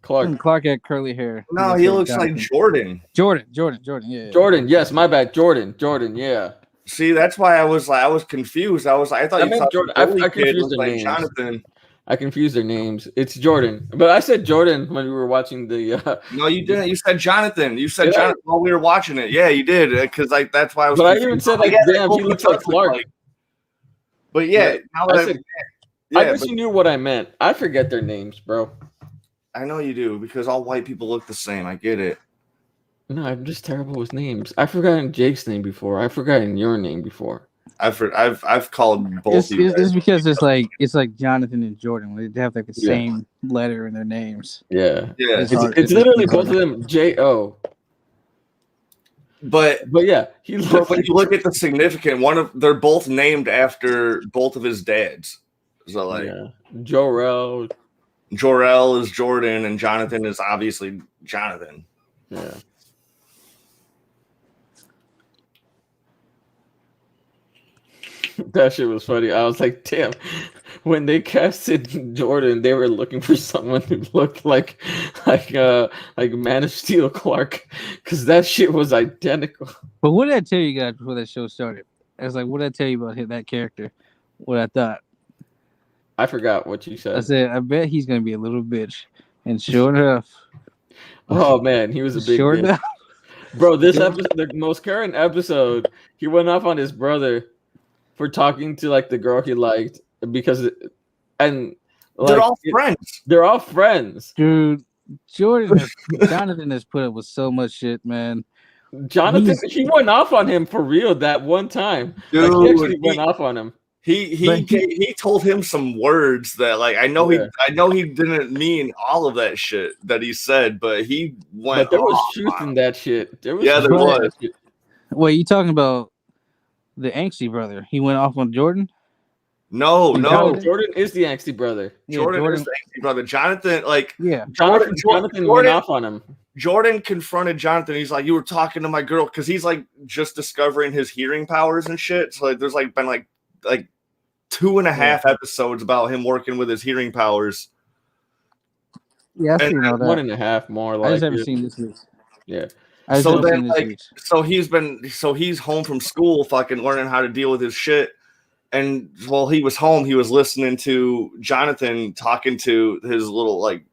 B: Clark.
A: Clark had curly hair.
C: no, he looks like
A: Jonathan.
C: Jordan.
A: Jordan. Yeah.
B: Jordan, yes, my bad. Jordan, yeah.
C: See, that's why I was confused. I thought
B: I
C: you
B: meant
C: thought
B: Jordan.
C: the bully
B: I
C: kid
B: confused
C: looked
B: their
C: like
B: names.
C: Jonathan.
B: I confused their names. It's Jordan, but I said Jordan when we were watching the.
C: No, you didn't. You said Jonathan. You said
B: Did I?
C: Jonathan while we were watching it. Yeah, you did. Because like that's why I was.
B: But I
C: confused.
B: even said like,
C: Yeah,
B: damn,
C: they
B: he
C: both
B: looks
C: look
B: like Clark.
C: But yeah,
B: Yeah,
C: now
B: I
C: that
B: said,
C: yeah,
B: I wish
C: but
B: you knew what I meant. I forget their names, bro.
C: I know you do because all white people look the same. I get it.
B: No, I'm just terrible with names. I've forgotten Jake's name before. I've forgotten your name before.
C: I've called both you.
A: It's because it's like Jonathan and Jordan. They have like the
B: Yeah.
A: same letter in their names.
B: Yeah,
C: Yeah,
B: it's literally both of them J-O.
C: but
B: yeah, he looks
C: when
B: like
C: you look at the significant they're both named after both of his dads. So like
B: Jor-El.
C: Jor-El is Jordan and Jonathan is obviously Jonathan.
B: Yeah. That shit was funny. I was like, damn. When they casted Jordan, they were looking for someone who looked like Man of Steel Clark, because that shit was identical.
A: But what did I tell you guys before that show started? I was like, what did I tell you about that character? What I thought.
B: I forgot what you
A: I
B: said.
A: said, I bet he's gonna be a little bitch. And sure enough,
B: Oh man, he was a big
A: sure
B: bitch.
A: enough,
B: Bro, this episode, the most current episode, he went off on his brother for talking to like the girl he liked because they're
C: all friends.
B: They're all friends.
A: dude. Jonathan has put up with so much shit, man.
B: Jonathan, he went off on him for real that one time.
C: Dude,
B: like, he actually went off on him.
C: He told him some words that like I know he didn't mean all of that shit that he said, but he went.
B: But there was truth in that shit. There was
C: there was.
A: Wait, you talking about the angsty brother. He went off on Jordan.
C: No,
A: And
C: no.
A: Jonathan?
B: Jordan is the angsty brother.
A: Yeah,
C: Jordan is
A: Jordan.
C: the angsty brother. Jonathan, like,
A: Yeah.
B: Jonathan went off on him.
C: Jordan confronted Jonathan. He's like, "You were talking to my girl," because he's like just discovering his hearing powers and shit. So like, there's like been like 2.5 episodes about him working with his hearing powers.
A: Yeah, I seen all that.
B: 1.5 more. Like
A: I just haven't seen this week.
B: Yeah.
C: So then, like, so he's home from school, fucking learning how to deal with his shit. And while he was home, he was listening to Jonathan talking to his little like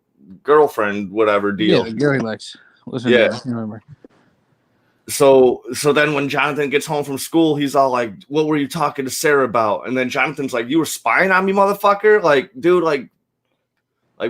C: girlfriend, whatever deal.
A: Yeah, the girl he likes. What's her
C: Yeah.
A: name? I can't remember.
C: So then when Jonathan gets home from school, he's all like, "What were you talking to Sarah about?" And then Jonathan's like, "You were spying on me, motherfucker! Like, dude, like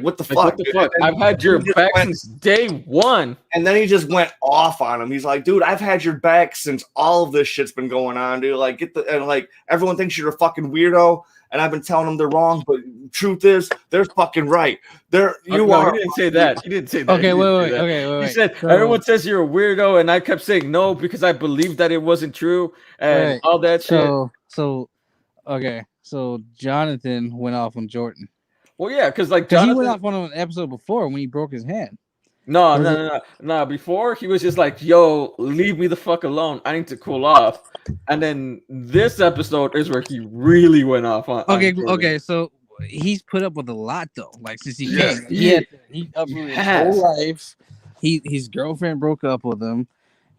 C: what the fuck?
B: What the fuck? I've had your back since day one."
C: And then he just went off on him. He's like, "Dude, I've had your back since all of this shit's been going on, dude. Like, and like everyone thinks you're a fucking weirdo, and I've been telling them they're wrong, but truth is, they're fucking right.
B: He didn't say that. He didn't say that.
A: Okay, wait.
B: He said everyone says you're a weirdo, and I kept saying no because I believed that it wasn't true and all that shit.
A: So Jonathan went off on Jordan.
B: Well, yeah, because like
A: he went off on an episode before when he broke his hand.
B: No. Before he was just like, "Yo, leave me the fuck alone. I need to cool off." And then this episode is where he really went off on.
A: Okay. So he's put up with a lot though. Like since he came, he uprooted his whole life. His girlfriend broke up with him.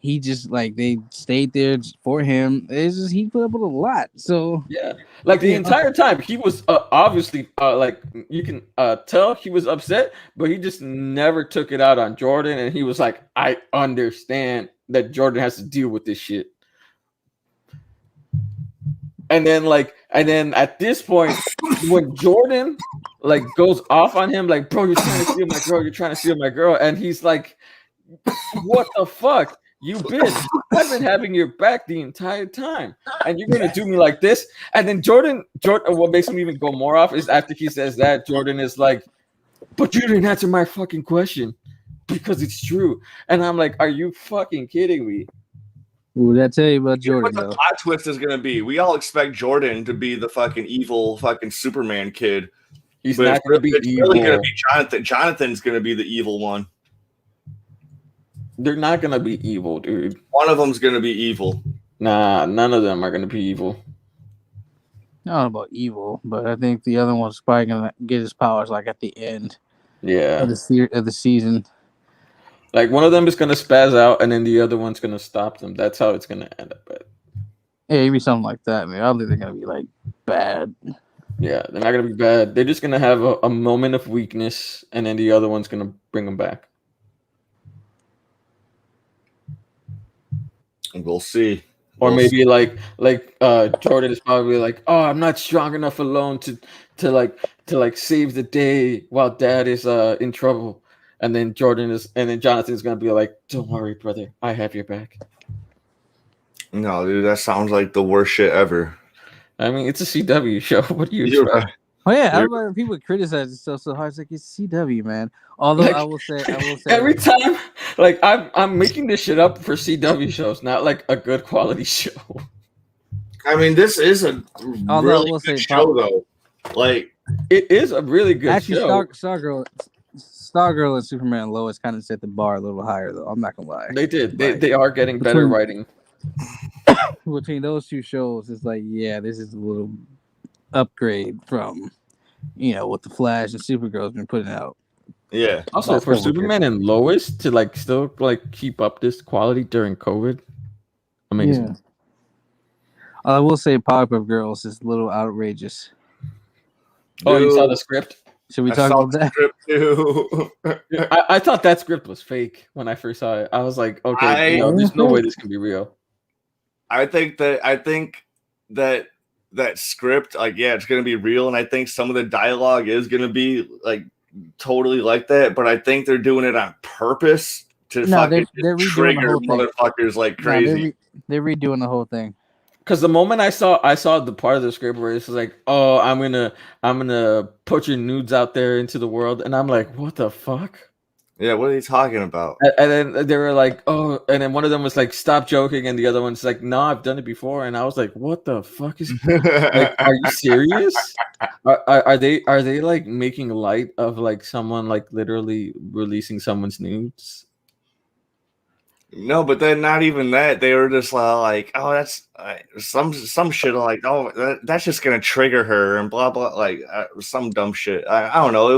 A: He just like they stayed there for him. It's just he put up with a lot. So
B: yeah, like the entire time he was obviously like you can tell he was upset, but he just never took it out on Jordan. And he was like, "I understand that Jordan has to deal with this shit." And then at this point, when Jordan like goes off on him, like, "Bro, you're trying to steal my girl. You're trying to steal my girl," and he's like, "What the fuck? You bitch, I've been having your back the entire time, and you're gonna do me like this." And then Jordan, what makes me even go more off is after he says that, Jordan is like, "But you didn't answer my fucking question because it's true." And I'm like, "Are you fucking kidding me?"
A: What did I tell you about Jordan?
C: What the plot twist is gonna be? We all expect Jordan to be the fucking evil fucking Superman kid.
B: He's not gonna be evil.
C: It's really gonna be Jonathan. Jonathan's gonna be the evil one.
B: They're not gonna be evil, dude.
C: One of them's gonna be evil.
B: Nah, none of them are gonna be evil.
A: I don't know about evil, but I think the other one's probably gonna get his powers like at the end.
B: Yeah.
A: Of the season.
B: Like one of them is gonna spaz out, and then the other one's gonna stop them. That's how it's gonna end up.
A: Yeah, it'd be something like that, man. I don't think they're gonna be like bad.
B: Yeah, they're not gonna be bad. They're just gonna have a moment of weakness, and then the other one's gonna bring them back.
C: We'll see.
B: Or maybe like Jordan is probably like, "Oh, I'm not strong enough alone to save the day while Dad is in trouble." And then Jonathan's gonna be like, "Don't worry, brother, I have your back."
C: No, dude, that sounds like the worst shit ever.
B: I mean, it's a CW show. What do you expect?
A: Right. Oh yeah, I remember people criticize it so hard. It's like it's CW, man. Although I will say
B: every time, like I'm making this shit up for CW shows, not like a good quality show.
C: I mean, this is a really good show, though. Like,
B: it is a really good show.
A: Stargirl and Superman and Lois kind of set the bar a little higher, though. I'm not gonna lie.
B: They did. They are getting better writing.
A: Between those two shows, it's like, yeah, this is a little upgrade from, what the Flash and Supergirl's been putting out.
C: Yeah.
B: Also, for Superman and Lois to still keep up this quality during COVID, amazing.
A: Yeah. I will say, Powerpuff Girls is a little outrageous.
B: Oh, you saw the script?
A: Should we talk about that?
C: Script too.
B: I thought that script was fake when I first saw it. I was like, okay, there's no way this can be real.
C: I think that script, it's gonna be real, and I think some of the dialogue is gonna be totally like that. But I think they're doing it on purpose to fucking trigger motherfuckers like crazy.
A: They're redoing the whole thing.
B: Because the moment I saw the part of the script where it's like, "Oh, I'm gonna put your nudes out there into the world," and I'm like, "What the fuck?"
C: Yeah, what are you talking about?
B: And then they were like, "Oh," and then one of them was like, "Stop joking," and the other one's like, "No, I've done it before." And I was like, "What the fuck is like? Are you serious? Are they like making light of like someone like literally releasing someone's nudes?"
C: No, but then not even that. They were just like, oh, that's some shit like, oh, that's just gonna trigger her and blah blah, like some dumb shit. I don't know.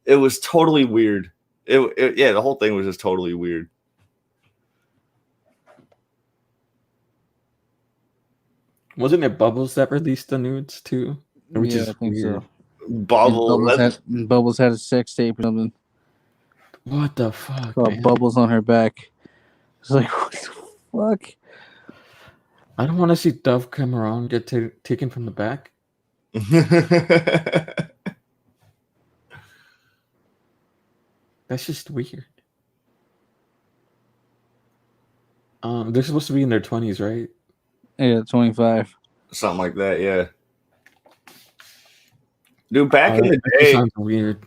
C: It was totally weird. Yeah, the whole thing was just totally weird.
B: Wasn't it Bubbles that released the nudes too? Which
A: Yeah,
B: is
A: I think
B: weird.
A: so.
C: Bubble.
A: Bubbles had a sex tape or something
B: What the fuck,
A: called
B: man?
A: Bubbles on her back. It's like, what the fuck?
B: I don't want to see Dove Cameron get taken from the back. That's just weird. They're supposed to be in their 20s, right?
A: Yeah, 25.
C: Something like that. Yeah, dude. Back in the
B: That just
C: day,
B: sounds weird.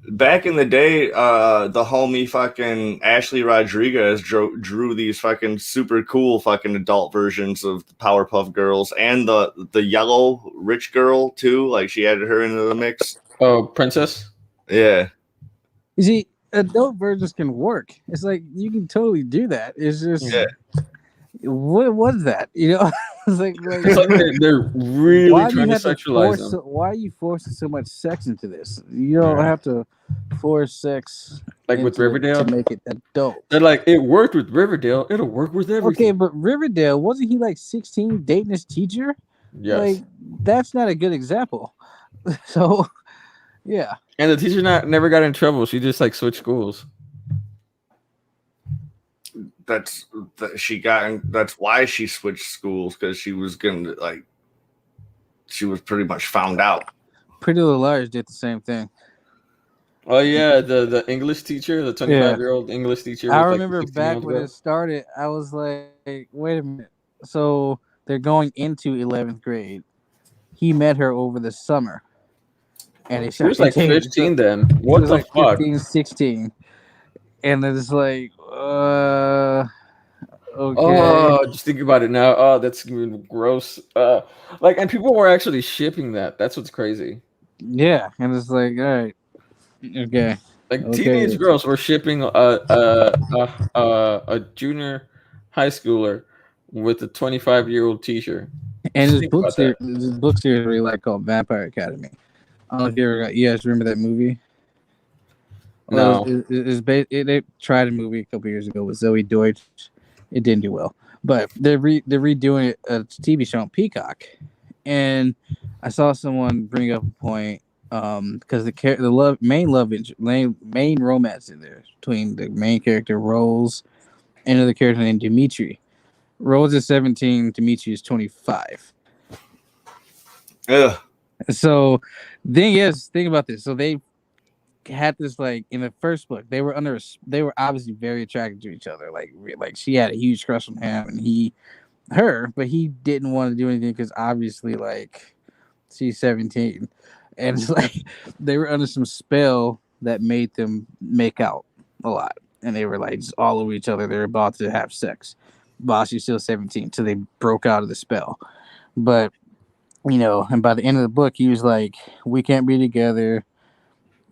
C: the homie fucking Ashley Rodriguez drew these fucking super cool fucking adult versions of the Powerpuff Girls and the yellow rich girl too. Like she added her into the mix.
B: Oh, Princess.
C: Yeah,
A: You see, adult versions can work. It's like you can totally do that. It's just,
C: Yeah.
A: what was that? You know, it's like
B: It's like they're really
A: why do
B: trying
A: you
B: to
A: have to
B: sexualize
A: force?
B: them.
A: Why are you forcing so much sex into this? You don't
B: Yeah.
A: have to force sex
B: Like with
A: into it
B: Riverdale?
A: to make it adult.
B: They're like, it worked with Riverdale. It'll work with everything.
A: Okay, but Riverdale, wasn't he like 16 dating his teacher?
B: Yes.
A: Like, that's not a good example. So, yeah.
B: And the teacher never got in trouble. She just like switched schools.
C: that's why she switched schools, because she was gonna like she was pretty much found out.
A: Pretty Little Liars did the same thing.
B: Oh yeah, the English teacher, the 25-year-old English teacher.
A: I
B: with,
A: remember
B: like,
A: back when it started, I was like, wait a minute. So they're going into 11th grade. He met her over the summer. And they
B: She was like 15 then.
A: She
B: What
A: was
B: the
A: like
B: fuck?
A: 15, 16. And it's like, okay.
B: Oh, just think about it now. Oh, that's gross. Like, and people were actually shipping that. That's what's crazy.
A: Yeah. And it's like, all right. Okay.
B: Like teenage girls were shipping a junior high schooler with a 25-year-old teacher.
A: And
B: Just
A: this
B: think about that.
A: book series really like called Vampire Academy. I don't know if you guys remember that movie.
B: No.
A: They tried a movie a couple years ago with Zoe Deutsch. It didn't do well, but they're redoing it, a TV show on Peacock. And I saw someone bring up a point because the main romance in there between the main character Rose and another character named Dimitri. Rose is 17, Dimitri is 25.
C: Yeah.
A: So, think about this. So they had this, like, in the first book, they were obviously very attracted to each other. Like she had a huge crush on him and her, but he didn't want to do anything because obviously, like, she's 17, and it's like they were under some spell that made them make out a lot, and they were like just all over each other. They were about to have sex while she's still 17, so they broke out of the spell. But and by the end of the book, he was like, "We can't be together."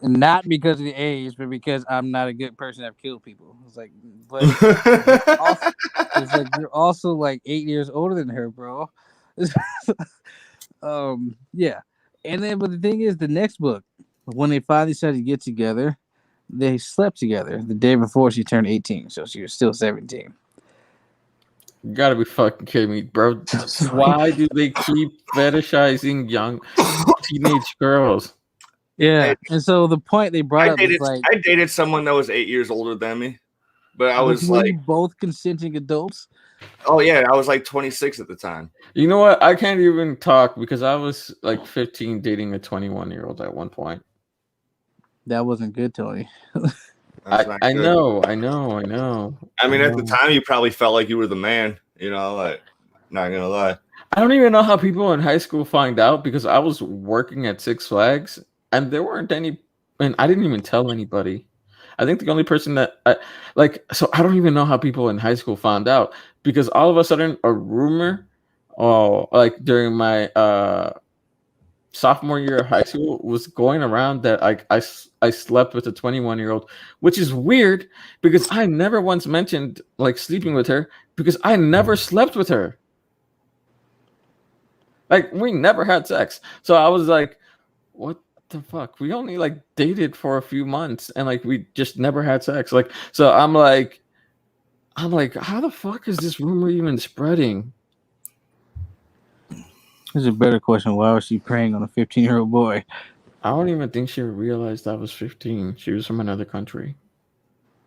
A: Not because of the age, but because I'm not a good person. I've killed people. It's like, but it's like you're also like 8 years older than her, bro. Yeah. And then, but the thing is, the next book, when they finally started to get together, they slept together the day before she turned 18, so she was still 17.
B: You gotta be fucking kidding me, bro. Why do they keep fetishizing young teenage girls?
A: Yeah, and so the point they brought up is like,
C: I dated someone that was 8 years older than me, but I was
A: were
C: like,
A: you both consenting adults?
C: oh yeah, I was like 26 at the time.
B: You know what? I can't even talk because I was like 15 dating a 21-year-old at one point.
A: That wasn't good, Tony.
B: I know.
C: I mean, at the time, you probably felt like you were the man. Like, not gonna lie.
B: I don't even know how people in high school find out because I was working at Six Flags and there weren't any, and I didn't even tell anybody. I think the only person that so I don't even know how people in high school found out, because all of a sudden a rumor, like during my sophomore year of high school, was going around that I slept with a 21-year-old, which is weird because I never once mentioned like sleeping with her, because I never slept with her. Like, we never had sex. So I was like, what the fuck? We only like dated for a few months and like we just never had sex. Like, so I'm like, how the fuck is this rumor even spreading?
A: There's a better question. Why was she preying on a 15-year-old boy?
B: I don't even think she realized I was 15. She was from another country.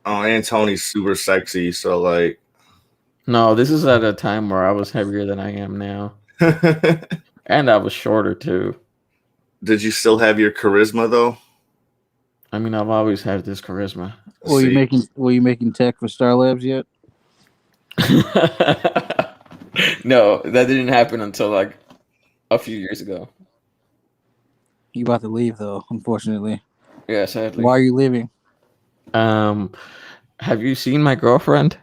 C: Oh, and Tony's super sexy, so like.
B: No, this is at a time where I was heavier than I am now. And I was shorter too.
C: Did you still have your charisma though?
B: I mean, I've always had this charisma.
A: Were you making tech for Star Labs yet?
B: No, that didn't happen until like a few years ago.
A: You about to leave though, unfortunately.
B: Yeah, sadly.
A: Why are you leaving?
B: Have you seen my girlfriend?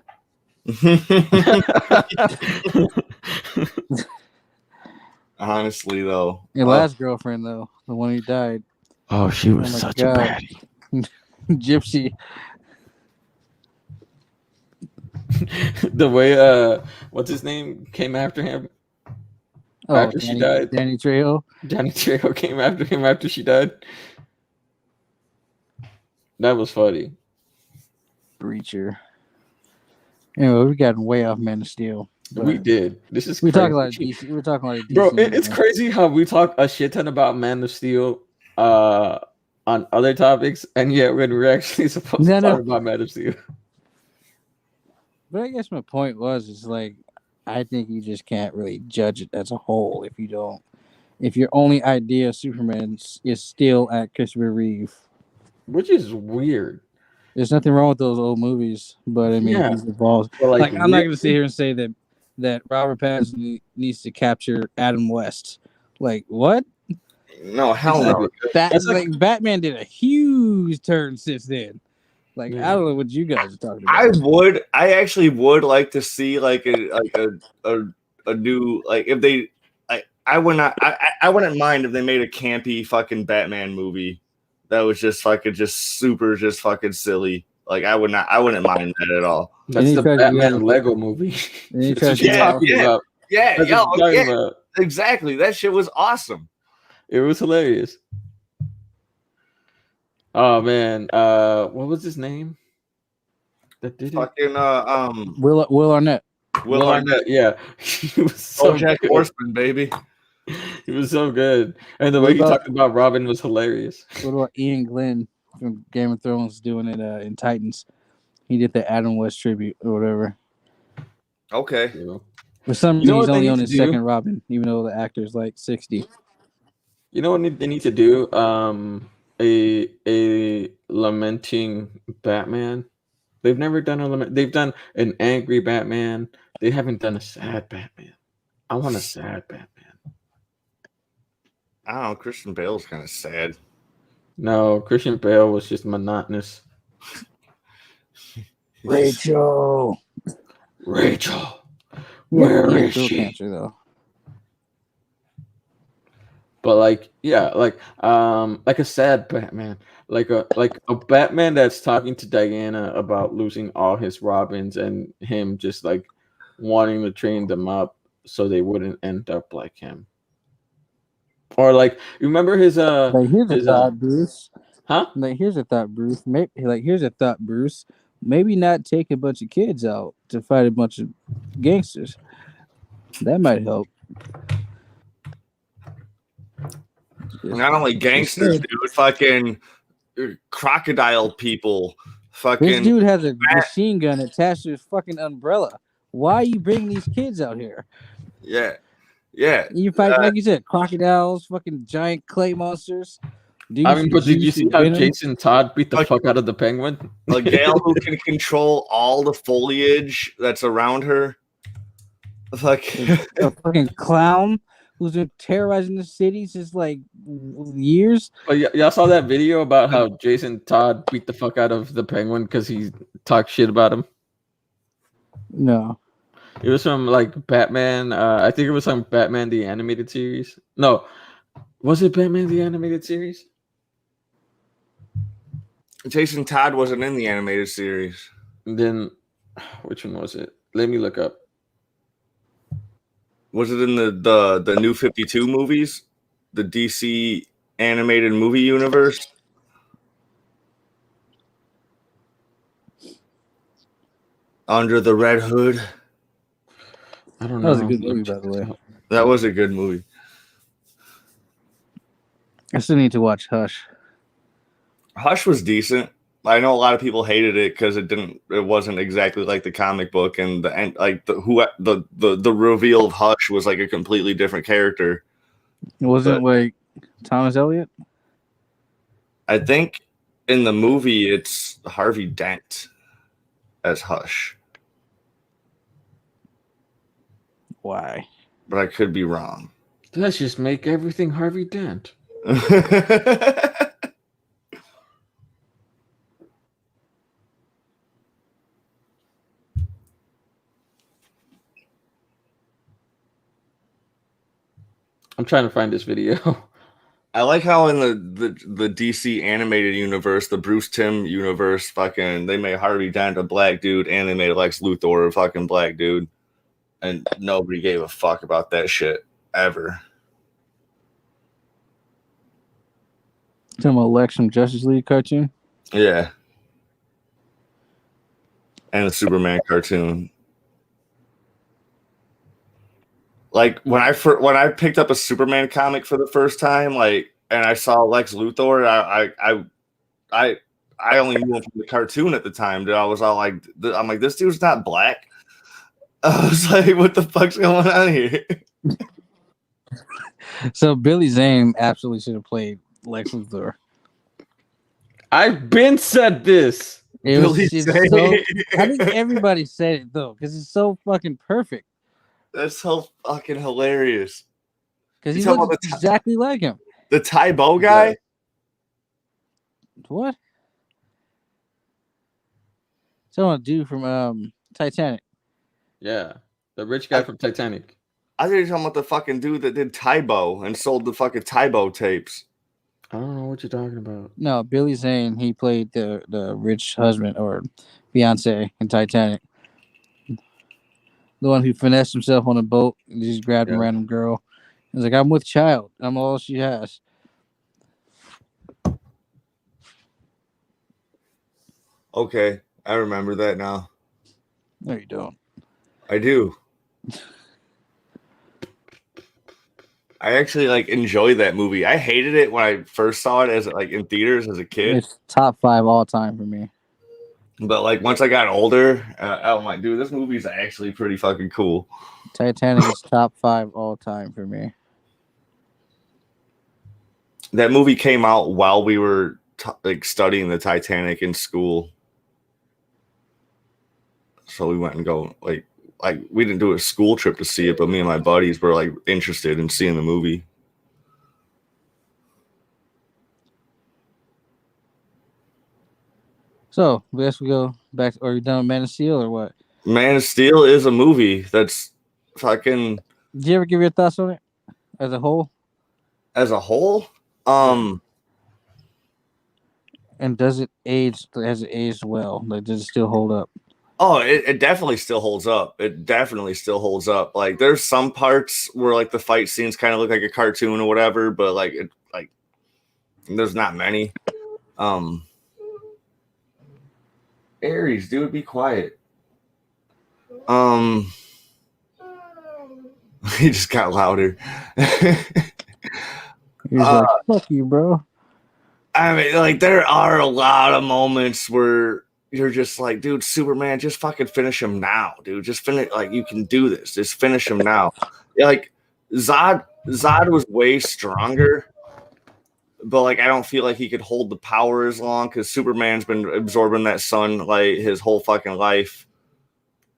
C: Honestly, though,
A: Your last girlfriend though, the one who died.
B: Oh, she was such a baddie.
A: Gypsy.
B: The way what's his name came after him after she died.
A: Danny Trejo.
B: Danny Trejo came after him after she died. That was funny.
A: Breacher. Anyway, we got way off Man of Steel.
B: We did. This is
A: we
B: crazy.
A: talking about DC. We're talking about DC.
B: Bro, it's crazy how we talk a shit ton about Man of Steel on other topics, and yet when we're actually supposed to talk about Man of Steel.
A: But I guess my point was, like, I think you just can't really judge it as a whole if your only idea of Superman is still at Christopher Reeve.
B: Which is weird.
A: There's nothing wrong with those old movies, but I mean, he's evolved. Like, I'm not going to sit here and say that Robert Pattinson needs to capture Adam West. Like, what?
C: No, hell no.
A: Like Batman did a huge turn since then. Like, I don't know what you guys are talking
C: about. I actually would like to see like a new, like, if they, I wouldn't mind if they made a campy fucking Batman movie that was just fucking super fucking silly. Like, I wouldn't mind that at all.
B: That's the Batman Lego movie. That's what you're talking about.
C: Yeah, exactly. That shit was awesome.
B: It was hilarious. Oh man, what was his name? That did
C: fucking
A: Will Arnett.
C: Will Arnett,
B: yeah. He was so
C: Jack Horseman, baby.
B: He was so good, and the way he talked about Robin was hilarious.
A: What about Ian Glenn from Game of Thrones doing it in Titans? He did the Adam West tribute or whatever.
C: Okay.
A: For some reason, he's only on his second Robin, even though the actor's like 60.
B: You know what they need to do? A lamenting Batman. They've never done a lament. They've done an angry Batman. They haven't done a sad Batman. I want a sad Batman.
C: I don't know. Christian Bale's kind of sad.
B: No, Christian Bale was just monotonous.
A: Rachel,
B: where is she?
A: Cancer, though.
B: But like a sad Batman, like a Batman that's talking to Diana about losing all his Robins and him just like wanting to train them up so they wouldn't end up like him. Or like, remember his
A: like, here's a thought, Bruce.
B: Huh?
A: Like, here's a thought, Bruce. Maybe not take a bunch of kids out to fight a bunch of gangsters. That might help.
C: Not only gangsters, dude, fucking crocodile people. Fucking
A: this dude has a machine gun attached to his fucking umbrella. Why are you bringing these kids out here?
C: Yeah.
A: You fight, like you said, crocodiles, fucking giant clay monsters.
B: I mean, but did you see how Jason Todd beat the fuck out of the penguin?
C: A Gale who can control all the foliage that's around her.
A: A fucking clown who's been terrorizing the city since like years.
B: But y'all saw that video about how Jason Todd beat the fuck out of the Penguin because he talked shit about him.
A: No,
B: It was from like Batman. I think it was from Batman the Animated Series. No, was it Batman the Animated Series?
C: Jason Todd wasn't in the animated series.
B: And then, which one was it? Let me look up.
C: Was it in the New 52 movies? The DC animated movie universe? Under the Red Hood?
B: I don't
A: that
B: know.
A: was a good movie, by the way.
C: That was a good movie.
A: I still need to watch Hush.
C: Hush was decent. I know a lot of people hated it because it wasn't exactly like the comic book, and the reveal of Hush was like a completely different character.
A: It wasn't like Thomas Elliott.
C: I think in the movie it's Harvey Dent as Hush.
A: Why?
C: But I could be wrong.
B: Let's just make everything Harvey Dent. I'm trying to find this video.
C: I like how in the DC animated universe, the Bruce Timm universe, fucking they made Harvey Dent a black dude, and they made Lex Luthor a fucking black dude, and nobody gave a fuck about that shit ever.
A: Talking about Lex from Justice League cartoon.
C: Yeah, and the Superman cartoon. Like when I picked up a Superman comic for the first time, like, and I saw Lex Luthor, I only knew him from the cartoon at the time. Dude, I was all like, I'm like, this dude's not black. I was like, what the fuck's going on here?
A: So Billy Zane absolutely should have played Lex Luthor.
B: I've been said this.
A: It was
C: Billy
A: it's
C: Zane.
A: so. I think everybody said it though because it's so fucking perfect.
C: That's so fucking hilarious.
A: Because
C: You
A: he
C: talking
A: looks
C: about
A: exactly like him.
C: The Tybo guy?
A: What? Someone dude from Titanic.
B: Yeah, the rich guy from Titanic.
C: I think you're talking about the fucking dude that did Tybo and sold the fucking Tybo tapes.
B: I don't know what you're talking about.
A: No, Billy Zane. He played the rich husband or fiance in Titanic. The one who finessed himself on a boat and just grabbed a random girl. He's like, I'm with child. I'm all she has.
C: Okay, I remember that now.
A: No, you don't.
C: I do. I actually like enjoy that movie. I hated it when I first saw it as like in theaters as a kid.
A: It's top 5 all time for me.
C: But like once I got older, I'm like, dude, this movie's actually pretty fucking cool.
A: Titanic is top 5 all time for me.
C: That movie came out while we were like studying the Titanic in school, so we went and go like we didn't do a school trip to see it, but me and my buddies were like interested in seeing the movie.
A: So, I guess we go back. Are you done with Man of Steel or what?
C: Man of Steel is a movie that's fucking.
A: Did you ever give your thoughts on it as a whole?
C: As a whole,
A: And does it age? Has it aged well? Like, does it still hold up?
C: Oh, it definitely still holds up. It definitely still holds up. Like, there's some parts where like the fight scenes kind of look like a cartoon or whatever, but like there's not many. Aries, dude, be quiet. He just got louder.
A: He's like, fuck you, bro.
C: I mean, like, there are a lot of moments where you're just like, dude, Superman, just fucking finish him now, dude. Just finish, like, you can do this. Just finish him now. Like, Zod was way stronger, but like, I don't feel like he could hold the power as long because Superman's been absorbing that sun like his whole fucking life.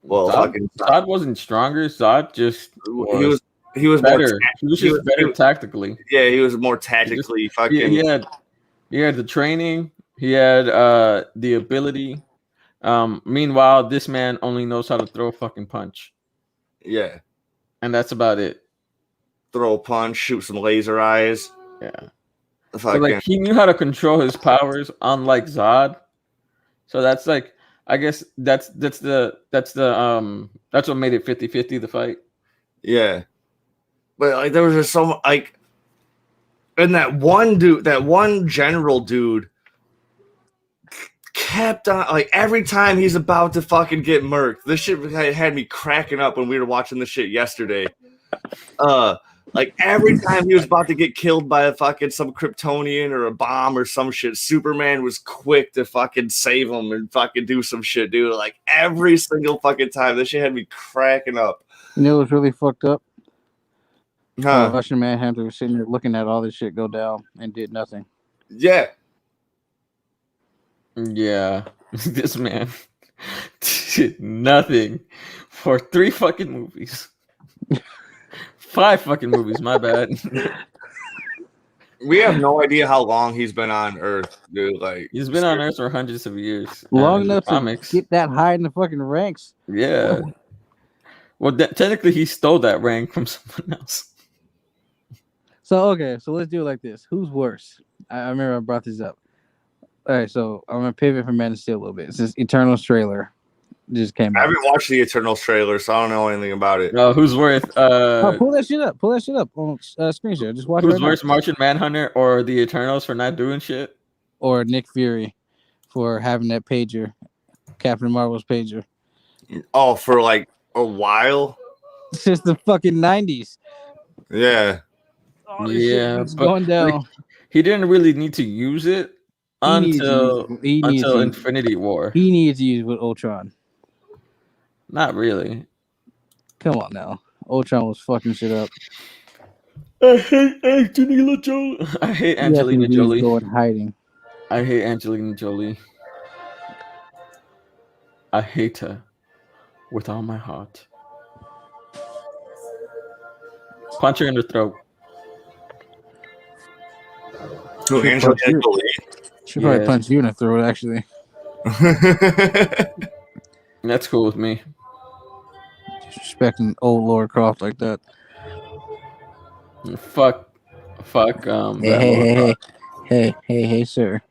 C: Well,
B: Zod wasn't stronger. Zod just
C: he was he was
B: better. He was
C: he
B: just better tactically.
C: Yeah, he was more tactically fucking.
B: He had the training. He had the ability. Meanwhile, this man only knows how to throw a fucking punch.
C: Yeah,
B: and that's about it.
C: Throw a punch, shoot some laser eyes.
B: Yeah.
C: So
B: like he knew how to control his powers, unlike Zod. So that's like, I guess that's what made it 50-50 the fight.
C: Yeah, but like there was just so like, and that one general dude kept on like every time he's about to fucking get murked. This shit had me cracking up when we were watching this shit yesterday. Like every time he was about to get killed by a fucking some Kryptonian or a bomb or some shit, Superman was quick to fucking save him and fucking do some shit, dude. Like every single fucking time, this shit had me cracking up.
A: You know what's really fucked up?
C: Huh?
A: Russian Manhunter was sitting there looking at all this shit go down and did nothing.
C: Yeah.
B: Yeah. This man did nothing for 3 fucking movies. 5 fucking movies, my bad.
C: We have no idea how long he's been on Earth, dude. Like
B: he's been on Earth for hundreds of years.
A: Long enough to get that high in the fucking ranks.
B: Yeah. Well, technically, he stole that rank from someone else.
A: So let's do it like this. Who's worse? I remember I brought this up. All right, so I'm gonna pivot from Man of Steel a little bit. It's this Eternals trailer just came out.
C: I haven't watched the Eternals trailer, so I don't know anything about it.
B: Who's worth?
A: Pull that shit up. Pull that shit up on screen share. Just watch.
B: Who's worse, Martian Manhunter or the Eternals for not doing shit?
A: Or Nick Fury for having that pager, Captain Marvel's pager.
C: Oh, for like a while.
A: Since the fucking 90s.
C: Yeah.
B: Yeah,
A: but going down.
B: Like, he didn't really need to use it until Infinity War.
A: He needed to use it with Ultron.
B: Not really.
A: Come on now. Ultron was fucking shit up.
B: I hate Angelina Jolie. I hate Angelina Jolie.
A: Going hiding.
B: I hate Angelina Jolie. I hate her with all my heart. Punch her in the throat.
C: Who, Angelina Jolie?
A: She probably punch you in the throat, actually.
B: That's cool with me.
A: Disrespecting old Laura Croft like that.
B: Fuck.
A: Hey, sir.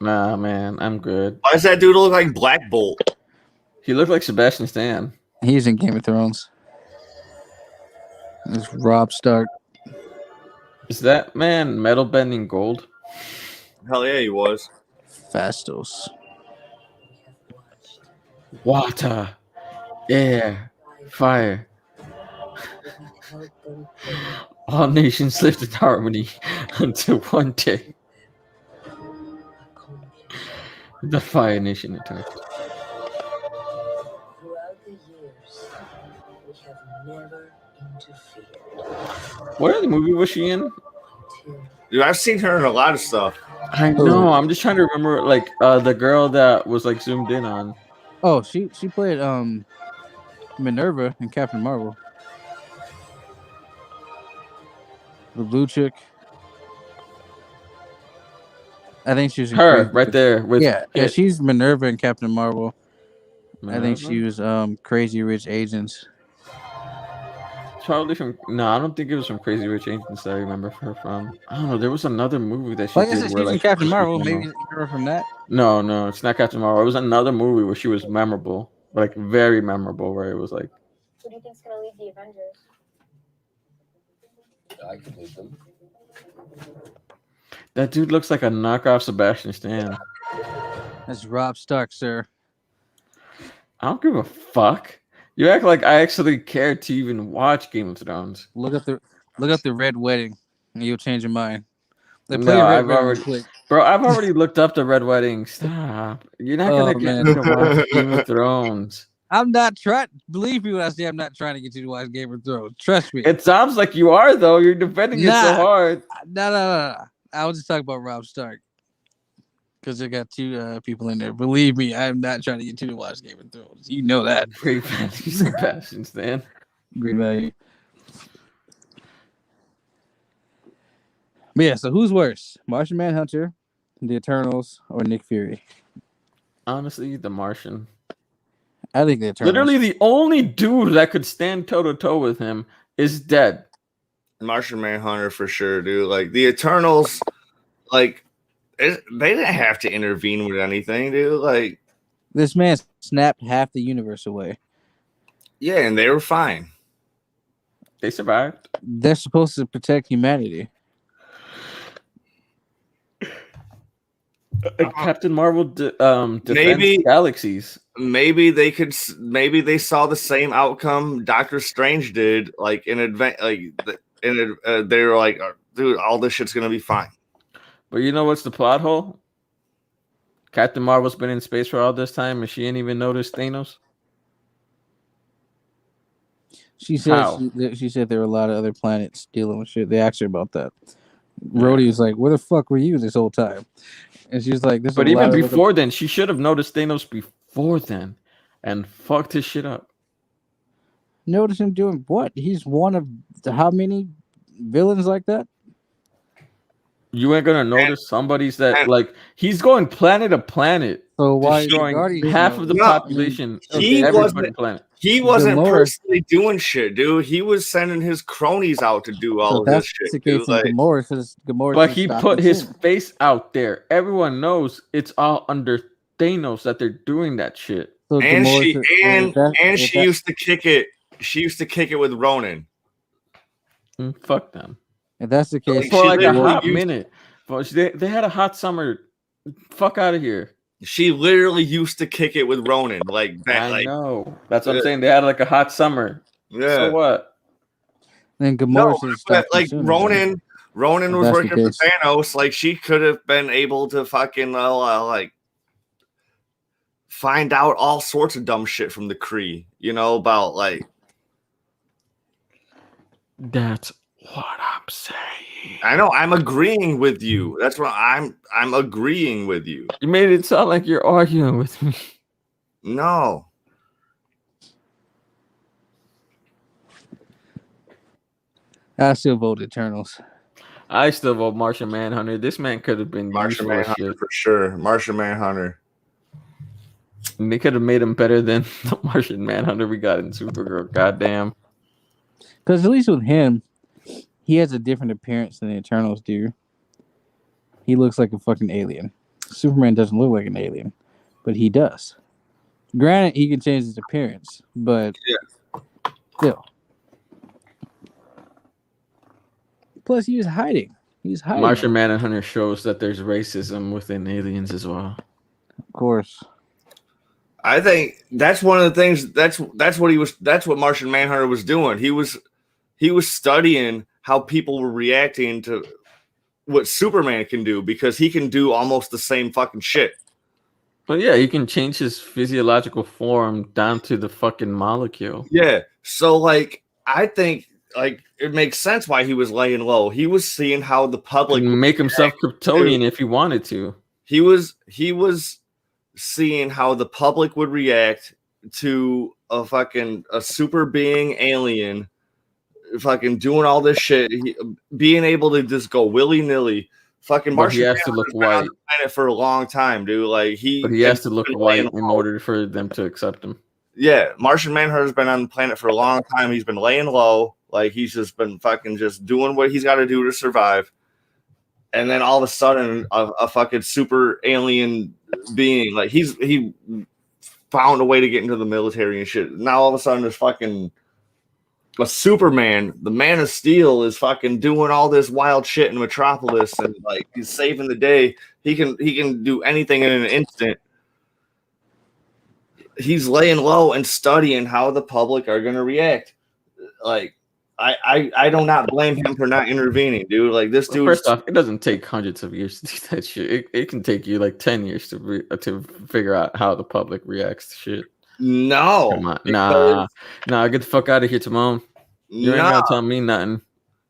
B: Nah, man, I'm good.
C: Why does that dude look like Black Bolt?
B: He looked like Sebastian Stan.
A: He's in Game of Thrones. It's Rob Stark.
B: Is that man metal bending gold?
C: Hell yeah, he was.
A: Fastos.
B: Water, air, fire. All nations lived in harmony until one day the Fire Nation attacked.
D: Throughout the years, we have never interfered.
B: What other movie was she in?
C: Dude, I've seen her in a lot of stuff.
B: I know. I'm just trying to remember, like the girl that was like zoomed in on.
A: Oh, she played Minerva in Captain Marvel. The blue chick. I think she was
B: her right there. With
A: yeah, she's Minerva in Captain Marvel.
B: Minerva?
A: I think she was Crazy Rich Asians.
B: Probably from I don't think it was from Crazy Rich Asians that I remember her from. I don't know. There was another movie that she did.
A: She's in Captain Marvel. Maybe you remember from that.
B: No, it's not Captain Marvel. It was another movie where she was memorable, like very memorable, where it was like.
E: Who do you think's gonna lead the Avengers?
F: I could lead them.
B: That dude looks like a knockoff Sebastian Stan.
A: That's Rob Stark, sir.
B: I don't give a fuck. You act like I actually care to even watch Game of Thrones.
A: Look up the Red Wedding, and you'll change your mind.
B: I've already looked up the Red Wedding. Stop. You're not gonna get me to watch Game of Thrones.
A: I'm not trying. Believe me when I say I'm not trying to get you to watch Game of Thrones. Trust me.
B: It sounds like you are, though. You're defending it so hard.
A: No. I was just talking about Rob Stark because they got 2 people in there. Believe me, I'm not trying to get you to watch Game of Thrones. You know that.
B: Great fancy Sebastian Stan.
A: Great value. But yeah, so who's worse? Martian Manhunter, the Eternals, or Nick Fury?
B: Honestly, the Martian.
A: I think the Eternals.
B: Literally, the only dude that could stand toe to toe with him is dead.
C: Martian Manhunter for sure, dude. Like the Eternals, like they didn't have to intervene with anything, dude. Like
A: This man snapped half the universe away.
C: yeah, and they were fine.
B: They survived.
A: They're supposed to protect humanity.
B: Captain Marvel defends galaxies.
C: Maybe they could. Maybe they saw the same outcome Doctor Strange did. Like in advance, they were like, dude, all this shit's gonna be fine.
B: But you know what's the plot hole? Captain Marvel's been in space for all this time, and she ain't even noticed Thanos.
A: She said
B: How?
A: she said there were a lot of other planets dealing with shit. They asked her about that. Rhodey was like, "Where the fuck were you this whole time?" And she was like, "This."
B: But even before then, she should have noticed Thanos before then, and fucked his shit up.
A: Notice him doing what? He's one of how many villains like that?
B: You ain't gonna notice somebody's that like he's going planet to planet,
A: So why
B: destroying half of the population of every planet.
C: He wasn't personally doing shit, dude. He was sending his cronies out to do all of this shit.
A: The case of Gamora,
B: but he put his face out there. Everyone knows it's all under Thanos that they're doing that shit.
A: So
C: and she used to kick it. She used to kick it with Ronan.
B: Fuck them.
A: If that's the case,
B: for like a hot minute. They had a hot summer. Fuck out of here.
C: She literally used to kick it with Ronan. Like that.
B: I know. That's what I'm saying. They had like a hot summer.
C: Yeah.
B: So what?
A: Then Gamora
C: like Ronan was working for Thanos. Like she could have been able to fucking like find out all sorts of dumb shit from the Kree. You know about like.
B: That's what I'm saying.
C: I know. I'm agreeing with you. That's what I'm agreeing with you.
B: You made it sound like you're arguing with me.
C: No.
A: I still vote Eternals.
B: I still vote Martian Manhunter. This man could have been
C: Martian Manhunter for sure. Martian Manhunter.
B: And they could have made him better than the Martian Manhunter we got in Supergirl. Goddamn.
A: Because at least with him, he has a different appearance than the Eternals do. He looks like a fucking alien. Superman doesn't look like an alien, but he does. Granted, he can change his appearance, but still. Plus, he was hiding. He's hiding.
B: Martian Manhunter shows that there's racism within aliens as well.
A: Of course.
C: I think that's one of the things. That's what Martian Manhunter was doing. He was studying how people were reacting to what Superman can do because he can do almost the same fucking shit.
B: But yeah, he can change his physiological form down to the fucking molecule.
C: Yeah. So like, I think like it makes sense why he was laying low. He was seeing how the public
B: would make himself Kryptonian if he wanted to.
C: He was seeing how the public would react to a super being alien fucking doing all this shit, being able to just go willy-nilly. Fucking Martian
B: he has to look white
C: on the planet for a long time, dude. Like
B: but he has to look white in order for them to accept him.
C: Yeah, Martian Manhunter's been on the planet for a long time. He's been laying low. Like he's just been fucking just doing what he's got to do to survive. And then all of a sudden, a fucking super alien being, like he found a way to get into the military and shit. Now all of a sudden, there's fucking a Superman, the Man of Steel, is fucking doing all this wild shit in Metropolis, and like he's saving the day. He can do anything in an instant. He's laying low and studying how the public are gonna react. Like I do not blame him for not intervening, dude. Like this dude.
B: First off, it doesn't take hundreds of years to do that shit. It can take you like 10 years to figure out how the public reacts to shit.
C: No,
B: come on, nah, get the fuck out of here, Timon. You ain't gonna tell me nothing.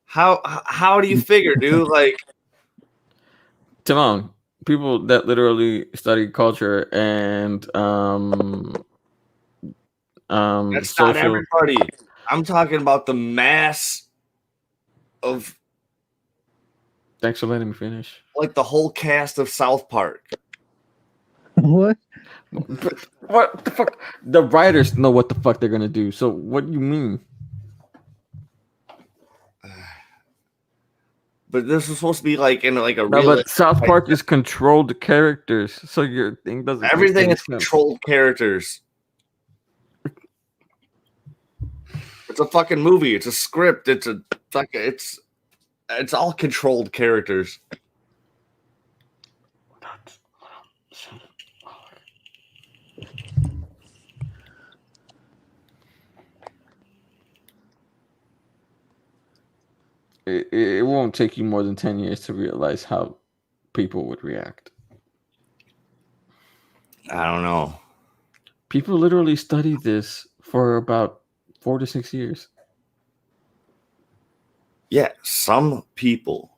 C: How do you figure, dude? Like,
B: Timon, people that literally study culture and
C: that's not everybody. I'm talking about the mass of
B: Thanks for letting me finish.
C: like the whole cast of South Park.
A: What?
B: But what the fuck? The writers know what the fuck they're gonna do. So what do you mean?
C: But this is supposed to be like in like a
B: No,
C: real.
B: but South Park is controlled characters, so your thing doesn't. make
C: Everything
B: any
C: is
B: sense.
C: controlled characters. It's a fucking movie. It's a script. It's a fucking. It's all controlled characters.
B: It won't take you more than 10 years to realize how people would react.
C: I don't know.
B: People literally study this for about 4 to 6 years.
C: Yeah, some people.